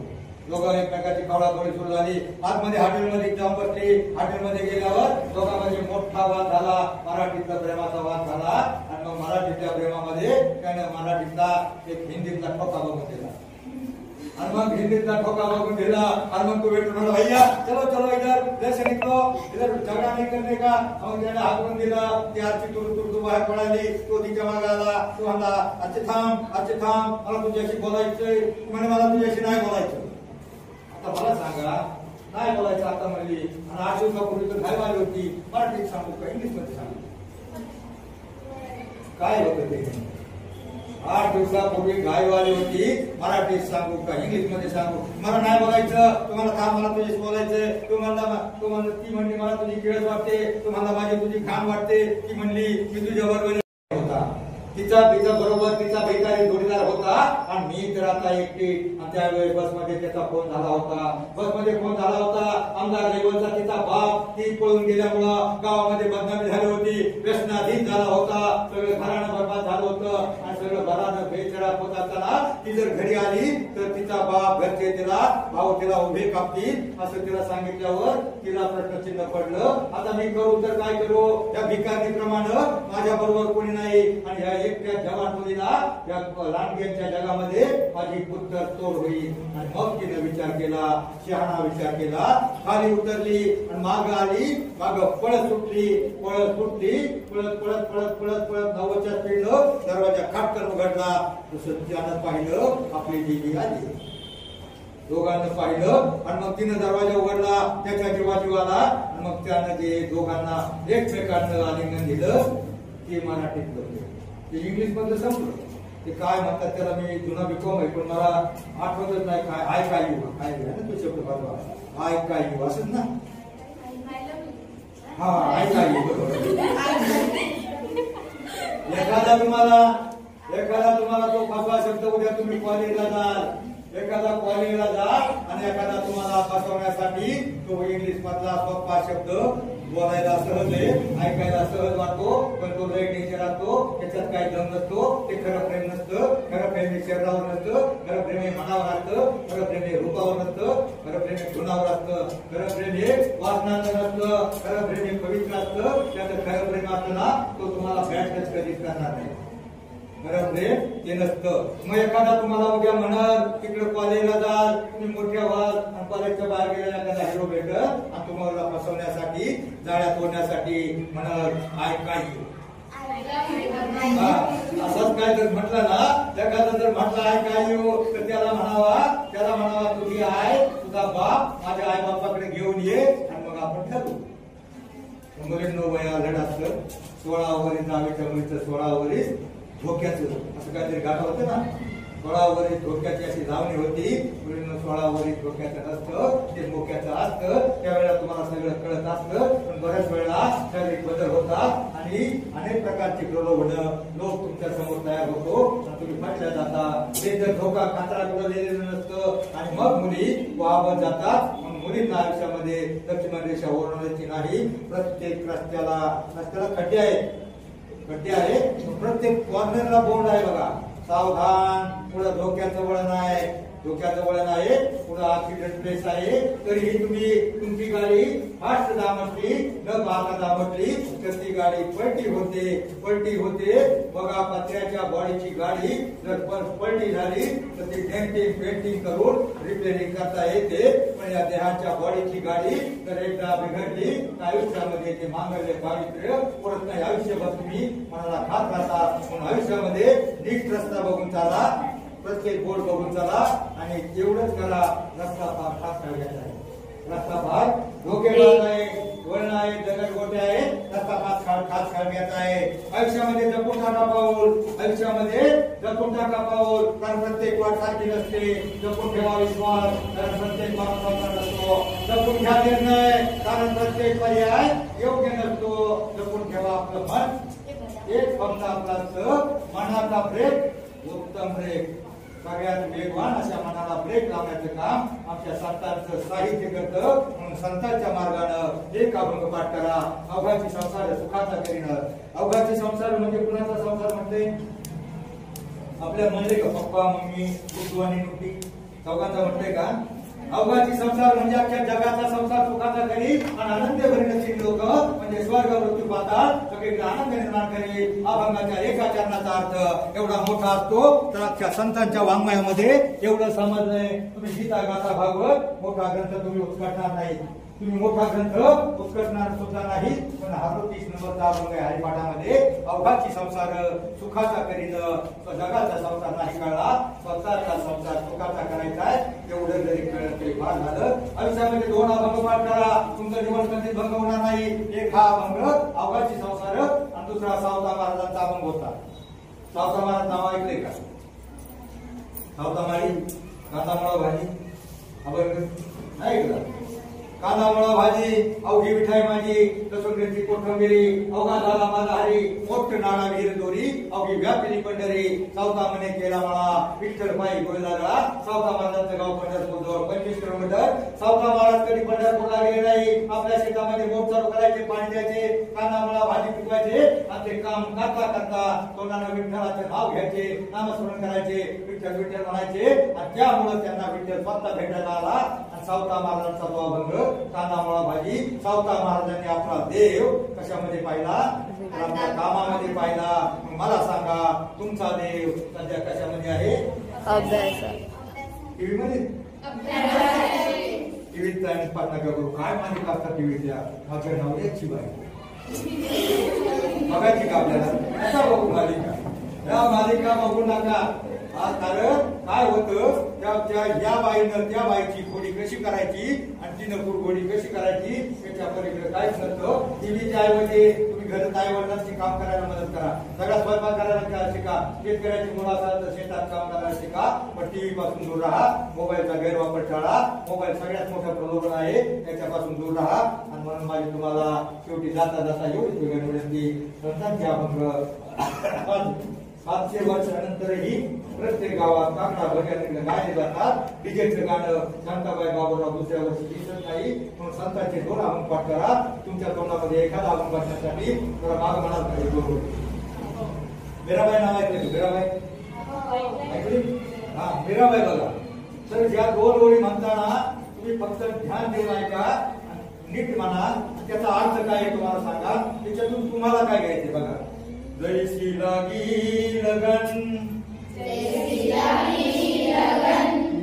दोघं एकमेकाची कवडाकवडी सुरू झाली. आतमध्ये हॉटेलमध्ये जाऊन बसली. हॉटेलमध्ये गेल्यावर दोघांमध्ये मोठा वाद झाला, मराठीतला प्रेमाचा वाद झाला. आणि मग मराठीच्या प्रेमामध्ये त्याने मराठीतला एक हिंदीतला ठोका बघून दिला. आणि मग हिंदीतला ठोका बघून दिला आणि मग तो भेटून म्हणला, भैया चलो चलो इधर जैसे निकलो, इधर झगडा नहीं करने का. मग त्याने हाकून दिला. ती आजची तुरतुर बाहेर पडाली. तो तिच्या मागे आला. तो म्हणला, अच्छे थांब, मला तुझ्याशी बोलायचंय. म्हणे मला तुझ्याशी नाही बोलायचं. आता मला सांगा, नाही बोलायचं आता म्हणली. आणि 8 दिवसापूर्वी तर घाई आली होती. मराठीत सांगू का इंग्लिश मध्ये सांगू? काय होतं ते? 8 दिवसापूर्वी गायवाली होती, मराठीत सांगू का इंग्लिश मध्ये सांगू? मला नाही बोलायचं. तुम्हाला का मला तुझ्याशी बोलायचंय? ती म्हणली मला तुझी किळस वाटते. तुम्हाला माझी तुझी घाण वाटते. ती म्हणली मी तुझ्या बरोबर होता. तिचा बरोबर तिचा भिकारी जोडीदार होता आणि मी तर आता एकटी. आणि त्यावेळी बसमध्ये त्याचा फोन झाला होता. आमदार लेवलचा तिचा बाप ती पळून गेल्यामुळं गावामध्ये बदनामी झाली होती, व्यसनाधीन झाला होता, सगळं घराणं बरबाद झालं होतं आणि सगळं घरानं बेचराक होत असताना ती जर घरी आली तर तिचा बाप घरचे तिला भाऊ तिला उभे कापतील असं तिला सांगितल्यावर तिला प्रश्नचिन्ह पडलं. आता मी करू तर काय करू? या भिकारीप्रमाणे माझ्या बरोबर कोणी नाही आणि या एकट्या जवान मुलीला या लांडग्यांच्या जगामध्ये माझी पुत्र तोड होईल. आणि मग तिने विचार केला, शहाणा विचार केला, खाली उतरली आणि माग आली, माग पळत सुटली, पळत 9च्या स्पीडनं दरवाजा खाटकन उघडला. तसं त्यानं पाहिलं आपली देवी आली. दोघांना पाहिलं आणि मग तिनं दरवाजा उघडला त्याच्या जीवाला आणि मग त्यानं ते दोघांना एकमेकांना आलिंगन दिलं. ते मराठीत बोलले, ते इंग्लिश मधलं संपलं. ते काय म्हणतात त्याला मी जुना बिकॉम आहे पण मला आठवतच नाही. काय आय काय यू काय ना तो शब्द बरोबर आय काय यू असंच ना. हा आय काय यू बरोबर. एखादा तुम्हाला तो फसवा शब्द उद्या तुम्ही कॉलेजला जाल, एखादा कॉलेजला जा आणि एखादा तुम्हाला फसवण्यासाठी तो इंग्लिश मधला सोपा शब्द बोलायला सहज आहे, ऐकायला सहज वाटतो पण तो लय टेन्शन असतो, त्याच्यात काही दम नसतो. ते खरं प्रेम नसतं. खरं प्रेम हे शरीरावर नसतं, खरं प्रेम हे मनावर असतं, खरं प्रेम हे रूपावर नसतं, खरं प्रेम हे गुणावर असतं, खरं प्रेम हे वासनाचं नसतं, खरं प्रेम हे पवित्र असतं. त्याचं खरं प्रेम असतं ना तो तुम्हाला बॅड टच कधीच करणार नाही. खरं प्रेम ते नसतं. मग एखादा तुम्हाला उद्या म्हणत तिकडे कॉलेजला जाल, तुम्ही मोठ्या व्हाल आणि कॉलेजच्या बाहेर गेलेला एखादा हिरो भेटत आणि तुम्हाला फसवण्यासाठी जाळ्या तोडण्यासाठी म्हणत आय काय यू असंच काय जर म्हटलं ना, एखादा जर म्हटलं आय काय यू तर त्याला म्हणावा तुझी आय तुझा बाप माझ्या आई बापाकडे घेऊन ये आणि मग आपण ठरवू. मुलींनो वया लढ असतं 16 वरील नावेच्या मुलीचं 16 वरील धोक्याचं असं काहीतरी गाठा होतं ना. 16 वरील धोक्याची अशी लावणी होती. मुलींना 16 वरील धोक्याचं नसतं, ते धोक्याचं असतं. त्यावेळेला तुम्हाला सगळं कळत असतं पण बऱ्याच वेळेला शारीरिक बदल होतात आणि अनेक प्रकारचे प्रलोभन लोक तुमच्या समोर तयार होतो आणि तुम्ही म्हटल्या जाता. ते जर धोका खात्रा उडवलेलं नसतं आणि मग मुली वाहवत जातात. मुलींना आयुष्यामध्ये दक्षिण रेषा ओरडण्याची नाही. प्रत्येक रस्त्याला खड्डे आहेत, प्रत्येक कॉर्नरला बोर्ड आहे बघा, सावधान, पुढे धोक्याचं वळण आहे, पुढे ऍक्सिडेंट प्लेस आहे. तरीही तुम्ही तुमची गाडी फास्ट दामटली न पाहता दामटली तर ती गाडी पलटी होते. बघा पत्र्याच्या बॉडीची गाडी जर पलटी झाली तर ती पेंटिंग करून रिपेअरिंग करता येते. पण या देहाच्या बॉडीची गाडी जर एकदा बिघडली तर आयुष्यामध्ये ते मांगरले पावित्र्य परत नाही. आयुष्यभर तुम्ही मनाला खात राहता. म्हणून आयुष्यामध्ये नीट रस्ता बघून चाला, प्रत्येक बोर्ड बघून चला आणि एवढंच करा. रस्ता फार खास काढायचा आहे. रस्ता फार धोकेबाज आहे, वळण आहे, दगडगोटे आहे. रस्ता खास काढण्याचा आहे. आयुष्यामध्ये जपून टाका पाऊल. कारण प्रत्येक वाट सारखी नसते. जपून ठेवा विश्वास, कारण प्रत्येक माणूस नसतो. जपून घ्या निर्णय, कारण प्रत्येक पर्याय योग्य नसतो. जपून ठेवा आपलं मन, एक फक्त आपला मनाचा ब्रेक उत्तम ब्रेक. सगळ्यात वेगवान अशा मनाला ब्रेक लावण्याचं काम आमच्या संतांचं साहित्य करतं. म्हणून संतांच्या मार्गानं एक अभंग पाठ करा. अवघाची संसार सुखाचा करीनं. अवघाची संसार म्हणजे कुणाचा संसार म्हणते? आपल्या म्हणले का पप्पा मम्मी बुद्धू आणि नुटी चौघांचा म्हटलंय का? अवघाची संसार म्हणजे अख्ख्या जगाचा संसार सुखाचा करी आणि आनंद भरण्याची लोक म्हणजे स्वर्ग मृत्यू पाहतात सगळीकडे आनंद निर्माण करी. अभंगाच्या एका चरणाचा अर्थ एवढा मोठा असतो तर अख्ख्या संतांच्या वाङ्मयामध्ये एवढं समजलंय. तुम्ही गीता गाथा भागवत मोठा ग्रंथ तुम्ही उचकटणार नाही. तुम्ही मोठा ग्रंथ उत्कटणार सुद्धा नाही. पण हा 30 नंबरचा अभंग आहे हरिपाठामध्ये. अवघाची संसार सुखाचा करीनं, जगाचा संसार नाही कळला, स्वतःचा संसार सुखाचा करायचा आहे. एवढं जरी कळलं तरी फार झालं. आयुष्यामध्ये 2 अभंग पाठ करा, तुमचं जीवन कधीच भंग होणार नाही. एक हा अभंग अवघाची संसार आणि दुसरा सावता महाराजांचा अभंग होता. सावता महाराज नाव ऐकले का? सावता माळी, कांदा मळा भाजी अभंग ऐकला. कांदा मुळा भाजी अवघी मिठाई माझी लसूण मिरची कोथिंबिरी अवघा झाला माझा हरी मोठ नाणा विहीर दोरी अवघी व्यापिली पंढरी सावता मने केला मला विठ्ठल पायी गोळ लागला सावता महाराजांचं गाव पंढरपूर जवळ 25 किलोमीटर सावता महाराज कधी पंढरपूरला गेले नाही आपल्या शेतामध्ये मोठ चालू करायचे पाणी द्यायचे कांदा मुळा भाजी पिकवायचे आणि ते काम करता करता तोंडानं विठ्ठलाचे नाव घ्यायचे नामस्मरण करायचे विठ्ठल विठ्ठल म्हणायचे आणि त्यामुळे त्यांना विठ्ठल स्वतः भेटायला आला आणि सावता महाराजांचा तो अभंग कांदा मुळा भाजी सावता महाराजांनी आपला देव कशामध्ये पाहिला आपल्या कामामध्ये पाहिला मला सांगा तुमचा देव सध्या कशामध्ये आहे अभ्यास टीव्ही मध्ये टीव्हीत पाठ नका करू काय मालिका असतात टीव्हीच्या माझ्या नवऱ्याची बाई बघायची का आपल्याला नका बघू मालिका या मालिका बघू नका कारण काय होतं त्या या बाईनं त्या बाईची घोडी कशी करायची आणि तिनं घोडी कशी करायची त्याच्या पलीकडे काहीच नसतं टीव्हीच्या ऐवजी तुम्ही घरात आई वडिलांची काम करायला मदत करा सगळा स्वयंपाक करायला शिका शेतकऱ्याची मुलं असाल तर शेतात काम करायला शिका पण टीव्ही पासून दूर राहा मोबाईलचा गैरवापर टाळा मोबाईल सगळ्यात मोठं प्रलोभन आहे त्याच्यापासून दूर राहा आणि म्हणून माझी तुम्हाला शेवटी जाता जाता एवढीच विनंती संतांचे अभंग 700 वर्षानंतरही प्रत्येक गावात काकडा भजन गायले जातात डीजेचं गाणं शांताबाई बाबूराव दुसऱ्या वर्षी दिसत नाही म्हणून संतांचे 2 अभंग पाठ करा तुमच्या तोंडामध्ये एखादा अभंग वाचण्यासाठी थोडा माग म्हणाल पाहिजे मीराबाई नाव ऐकले मीराबाई ऐकली हा मीराबाई बघा तर ज्या 2 ओळी म्हणताना तुम्ही फक्त ध्यान देऊन ऐका नीट म्हणा त्याचा अर्थ काय तुम्हाला सांगा त्याच्यातून तुम्हाला काय घ्यायचे बघा जैसी लागी लगन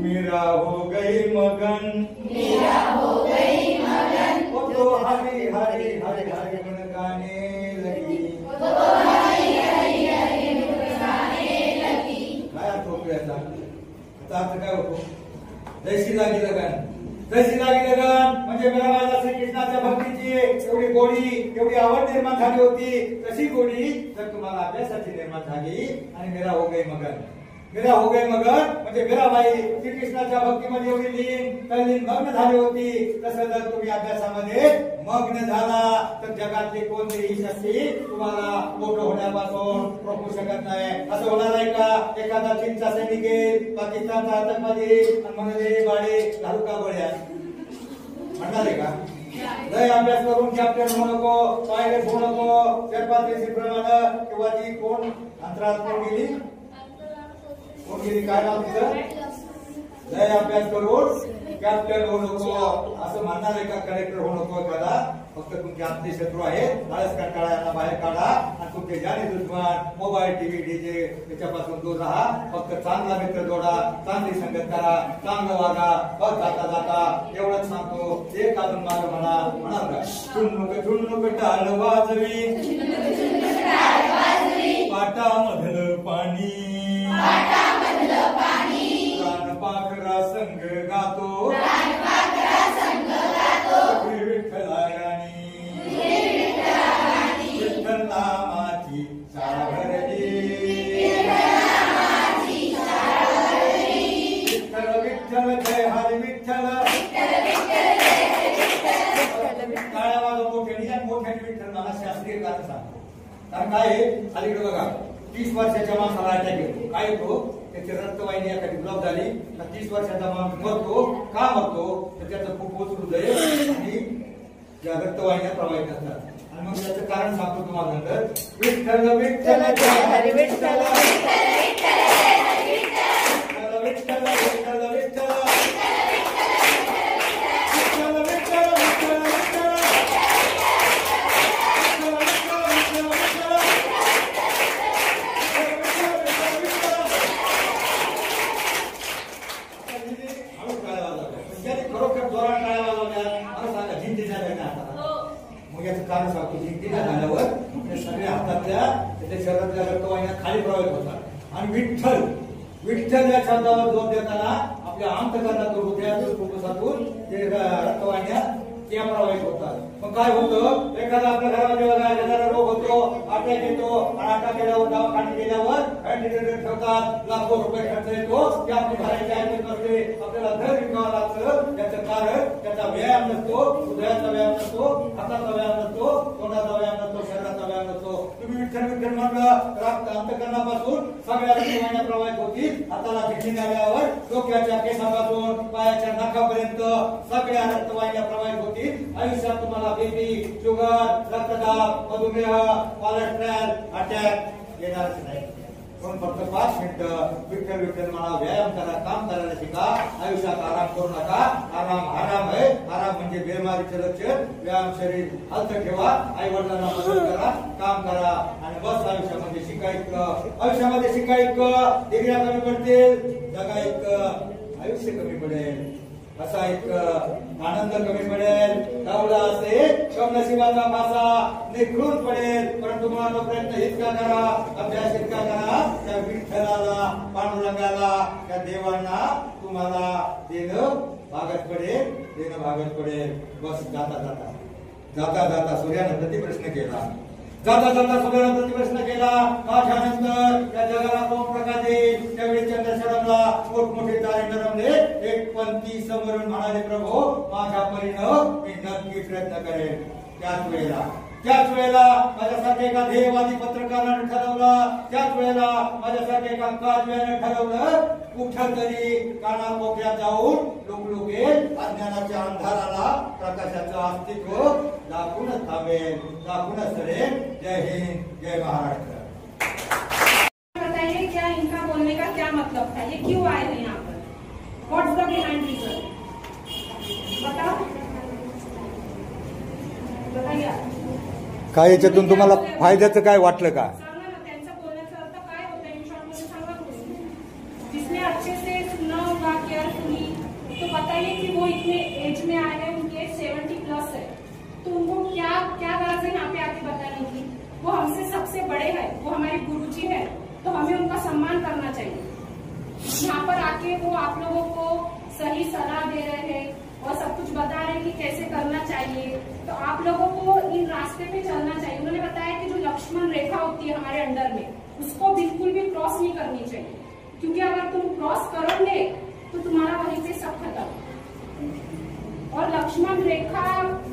मेरा हो गई मगन वो तो हरी हरी हरी हरी गुण गाने लगी काय अर्थ होतो याचा अर्थ काय होतो जैसी लागी लगन जैसी लागी लगन म्हणजे मीराबाईला श्रीकृष्णाच्या भक्तीची एवढी गोडी एवढी आवड निर्माण झाली होती तशी गोडी जर तुम्हाला अभ्यासाची निर्माण झाली आणि मेरा हो गई मगन म्हणजे मीराबाई श्रीकृष्णाच्या भक्तीमध्ये एवढी लीन मग्न झाली होती तसं जर तुम्ही अभ्यासामध्ये मग्न झाला तर जगातली कोणतीही शक्ती तुम्हाला मोठं होण्यापासून रोखू शकत नाही असं होणार आहे का एखादा चीनचा सैनिक येईल पाकिस्तानचा आतंकवादी आणि म्हणाले बाळे घालू का गोळ्या म्हणणार आहे का लय अभ्यास करून कॅप्टन होऊ नको पायलट होऊ नको शेर्पात्री प्रमाणे किंवा ती कोण अंतराळात कोण गेली काय नाव तिचं लय अभ्यास करून कॅप्टन होऊ नको असं म्हणणार आहे का कलेक्टर होऊ नको एखादा फक्त तुमचे आमचे शत्रू आहे आळस कंटाळा यांना बाहेर काढा आणि तुमचे जाणे दुश्मन मोबाईल टीव्ही डीजे त्याच्यापासून दूर राहा फक्त चांगला मित्र जोडा चांगली संगत करा चांगलं वागा बघ जाता जाता एवढंच सांगतो एक अजून माझं म्हणाल का झुणनुक टाळ वाजवी पाटामधलं पाणी पाखरा संग गातो विठ्ठलाराणी विठ्ठल नामाची शाळा भरली विठ्ठल विठ्ठल जय हरी विठ्ठल टाळ्या वाजव मोठ्याने विठ्ठल मला शास्त्रीय कारण सांगतो कारण काय अलीकडे बघा 30 वर्षाच्या माणसाला अटॅक येतो काय येतो त्याची रक्तवाहिनी एखादी ब्लॉक झाली तर 30 वर्षाचा माणूस मरतो का मरतो तर त्याचं फुफ्फुस हृदय आणि त्या रक्तवाहिन्या प्रवाहित असतात आणि मग त्याचं कारण सांगतो तुम्हाला नंतर विठ्ठल विठ्ठल जय हरी विठ्ठल विठ्ठल विठ्ठल विठ्ठल विठ्ठल कारण सांगतो जिंकतीला झाल्यावर सगळ्या हातातल्या त्याच्या शरीरातल्या रक्तवाहिन्या खाली प्रवाहित होतात आणि विठ्ठल विठ्ठल या शब्दावर जोर देताना आपल्या अंतकरणातून हृदयातून फुफ्फुसातून जे रक्तवाहिन्या त्या प्रवाहित होतात मग काय होतं एखादा आपल्या घरामध्ये एखादा रोग होतो अटॅक येतो आणि अटॅक केल्यावर दवाखान्यात गेल्यावर व्हेंटिलेटर ठेवतात लाखो रुपये खर्च येतो ते आपली भरायची ऐकत नसते आपल्याला घर विकावं लागतं त्याचं कारण त्याचा व्यायाम नसतो नसतो, हृदयाचा व्यायाम नसतो, हाताचा व्यायाम नसतो, तोंडाचा व्यायाम नसतो, शरीराचा व्यायाम नसतो. तुम्ही विठ्ठल विठ्ठल म्हणलं रक्त अंतकरणापासून सगळ्या रक्तवाहिन्या प्रवाहित होतील. हाताला चिठ्ठी आल्यावर डोक्याच्या केसापासून पायाच्या नाकापर्यंत सगळ्या रक्तवाहिन्या प्रवाहित होतील. आयुष्यात तुम्हाला बीपी, शुगर, रक्तदाब, मधुमेह, कोलेस्ट्रॉल, अटॅक येणारच नाही. पण फक्त 5 मिनिटं विठ्ठल विठ्ठल म्हणा, व्यायाम करा, काम करायला शिका. आयुष्यात आराम करू नका. आराम आराम आहे. आराम म्हणजे बेमारीचं लक्षण. व्यायाम शरीर हलतं ठेवा, आई वडिलांना मदत करा, काम करा आणि बस आयुष्यामध्ये शिकायचं. आयुष्यामध्ये शिकायचं. डिग्र्या कमी पडतील, जगायचं. आयुष्य कमी पडेल, असा एक आनंद कमी पडेल. धावला असे कमनशिबाचा फासा निखळून पडेल. परंतु तुम्हाला प्रयत्न इतका करा, अभ्यास इतका करा, त्या विठ्ठलाला, पांडुरंगाला, त्या देवांना तुम्हाला देणं भागत पडेल, देणं भागत पडेल. बस जाता जाता जाता जाता सूर्याने प्रतिप्रश्न केला. जाता जाता सूर्याने प्रतिप्रश्न केला. माझ्यानंतर त्या जगाला कोण प्रकाश देईल? त्यावेळी चंद्र षडमला, मोठमोठे तारे नरमले. एक पंक्ती समोरून म्हणाले, प्रभू माझ्या परीनं मी नक्की प्रयत्न करेन. त्याच वेळेला माझ्यासारखे एका ध्येयवादी पत्रकाराने ठरवलं. त्याच वेळेला माझ्यासारखे एका काजव्याने ठरवलं, कुठंतरी कानाकोपऱ्यात जाऊन लोकलोकेल अज्ञानाच्या अंधाराला प्रकाशाचं अस्तित्व दाखवूनच थांबेल, दाखवूनच सरेल. जय हिंद, जय महाराष्ट्र. बताइए क्या इनका बोलने का क्या मतलब था? ये क्यों आए थे यहाँ पर? What's the behind reason? बताओ, बताइए. काय याच्यातून तुम्हाला फायद्याचं काय वाटलं का? सांगा ना, त्यांचा बोलण्याचा अर्थ काय होता इन शॉर्ट मध्ये सांगा तुम्ही. जिसने अच्छे से सुना होगा, केयरफुली, तो बताइए कि वो इतने एज में आए हैं, उनकी एज 70+ है, तो उनको क्या क्या गरज है यहाँ पे आके बताने की? वो हमसे सबसे बड़े हैं, वो हमारे गुरुजी हैं, तो हमें उनका सम्मान करना चाहिए. यहाँ पर आके वो आप लोगों को सही सलाह दे रहे हैं और सब कुछ बता रहे हैं कि कैसे करना चाहिए. तो आप लोगों को इन रास्ते पे चलना चाहिए. उन्होंने बताया कि जो लक्ष्मण रेखा होती है हमारे अंडर में, उसको बिल्कुल भी क्रॉस नहीं करनी चाहिए, क्योंकि अगर तुम क्रॉस करोगे तो तुम्हारा वहीं पे सब खत्म. और लक्ष्मण रेखा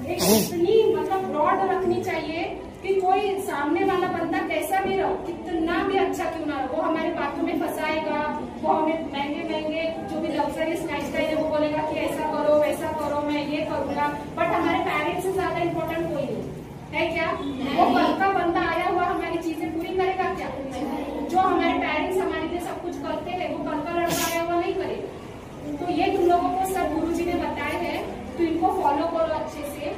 एक इतनी मतलब ब्रॉड रखनी चाहिए कि कोई सामने वाला बंदा कैसा भी रहो, कितना भी अच्छा क्यों ना रहो, वो हमारे बातों में फंसाएगा. वो हमें महंगे महंगे जो भी लग्जरियस लाइफस्टाइल है वो बोलेगा कि ऐसा करो वैसा करो, मैं ये करूंगा. बट हमारे पेरेंट्स से ज्यादा इम्पोर्टेंट कोई नहीं है. क्या वो कल का बंदा आया हुआ हमारी चीजें पूरी करेगा क्या? जो हमारे पेरेंट्स हमारे लिए सब कुछ करते हैं, वो कल का लड़का आया हुआ नहीं करेगा. तो ये तुम लोगों को सब गुरुजी ने बताए हैं, तो इनको फॉलो करो अच्छे से.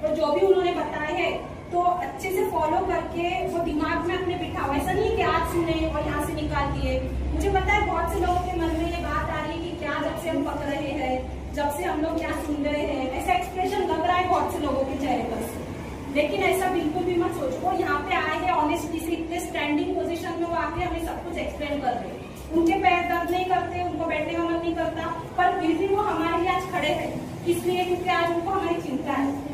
और जो भी उन्होंने बताया है तो अच्छे से फॉलो करके वो दिमाग में अपने बिठाओ. ऐसा नहीं कि आज सुने और यहाँ से निकाल दिए. मुझे पता है बहुत से लोगों के मन में ये बात आ रही है कि क्या जब से हम पक रहे हैं, जब से हम लोग क्या सुन रहे हैं, ऐसा एक्सप्रेशन लग रहा है बहुत से लोगों के चेहरे पर. लेकिन ऐसा बिल्कुल भी मत सोचो. वो यहाँ पे आए हैं ऑनेस्टली से, इतने स्टैंडिंग पोजीशन में वो आके हमें सब कुछ एक्सप्लेन कर रहे हैं. उनके पैर दर्द नहीं करते, उनको बैठने का मन नहीं करता, पर फिर भी वो हमारे लिए आज खड़े हैं. इसलिए क्योंकि आज उनको हमारी चिंता है.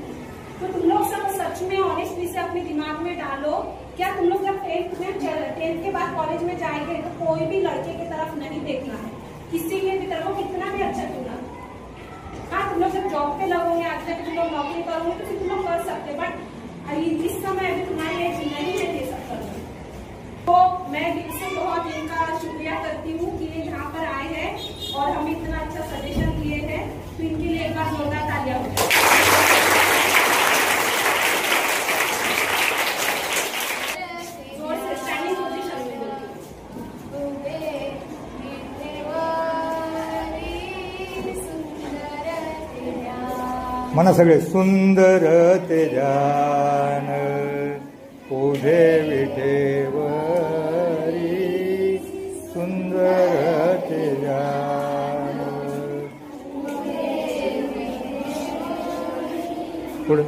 तो तुम लोग सब सच में ऑनेस्टली से अपने दिमाग में डालो, क्या तुम लोग जब 10th के बाद कॉलेज में जाएंगे तो कोई भी लड़के की तरफ नहीं देखना है, किसी के भी तरफ, वो कितना भी अच्छा क्यों ना. हाँ, तुम लोग जब जॉब पे लगोगे, आज तक तुम लोग नौकरी करोगे तो फिर तुम लोग कर सकते, बट इस समय अभी तुम्हारी एज नहीं है ये सब करना. तो मैं दिल से बहुत इनका शुक्रिया करती हूँ कि ये यहाँ पर आए हैं और हमें इतना अच्छा सजेशन दिए हैं. तो इनके लिए एक बार जोरदार तालियां हो. म्हणा सगळे. सुंदर तेजान ओझे विठेवरी, सुंदर तेजान. पुढे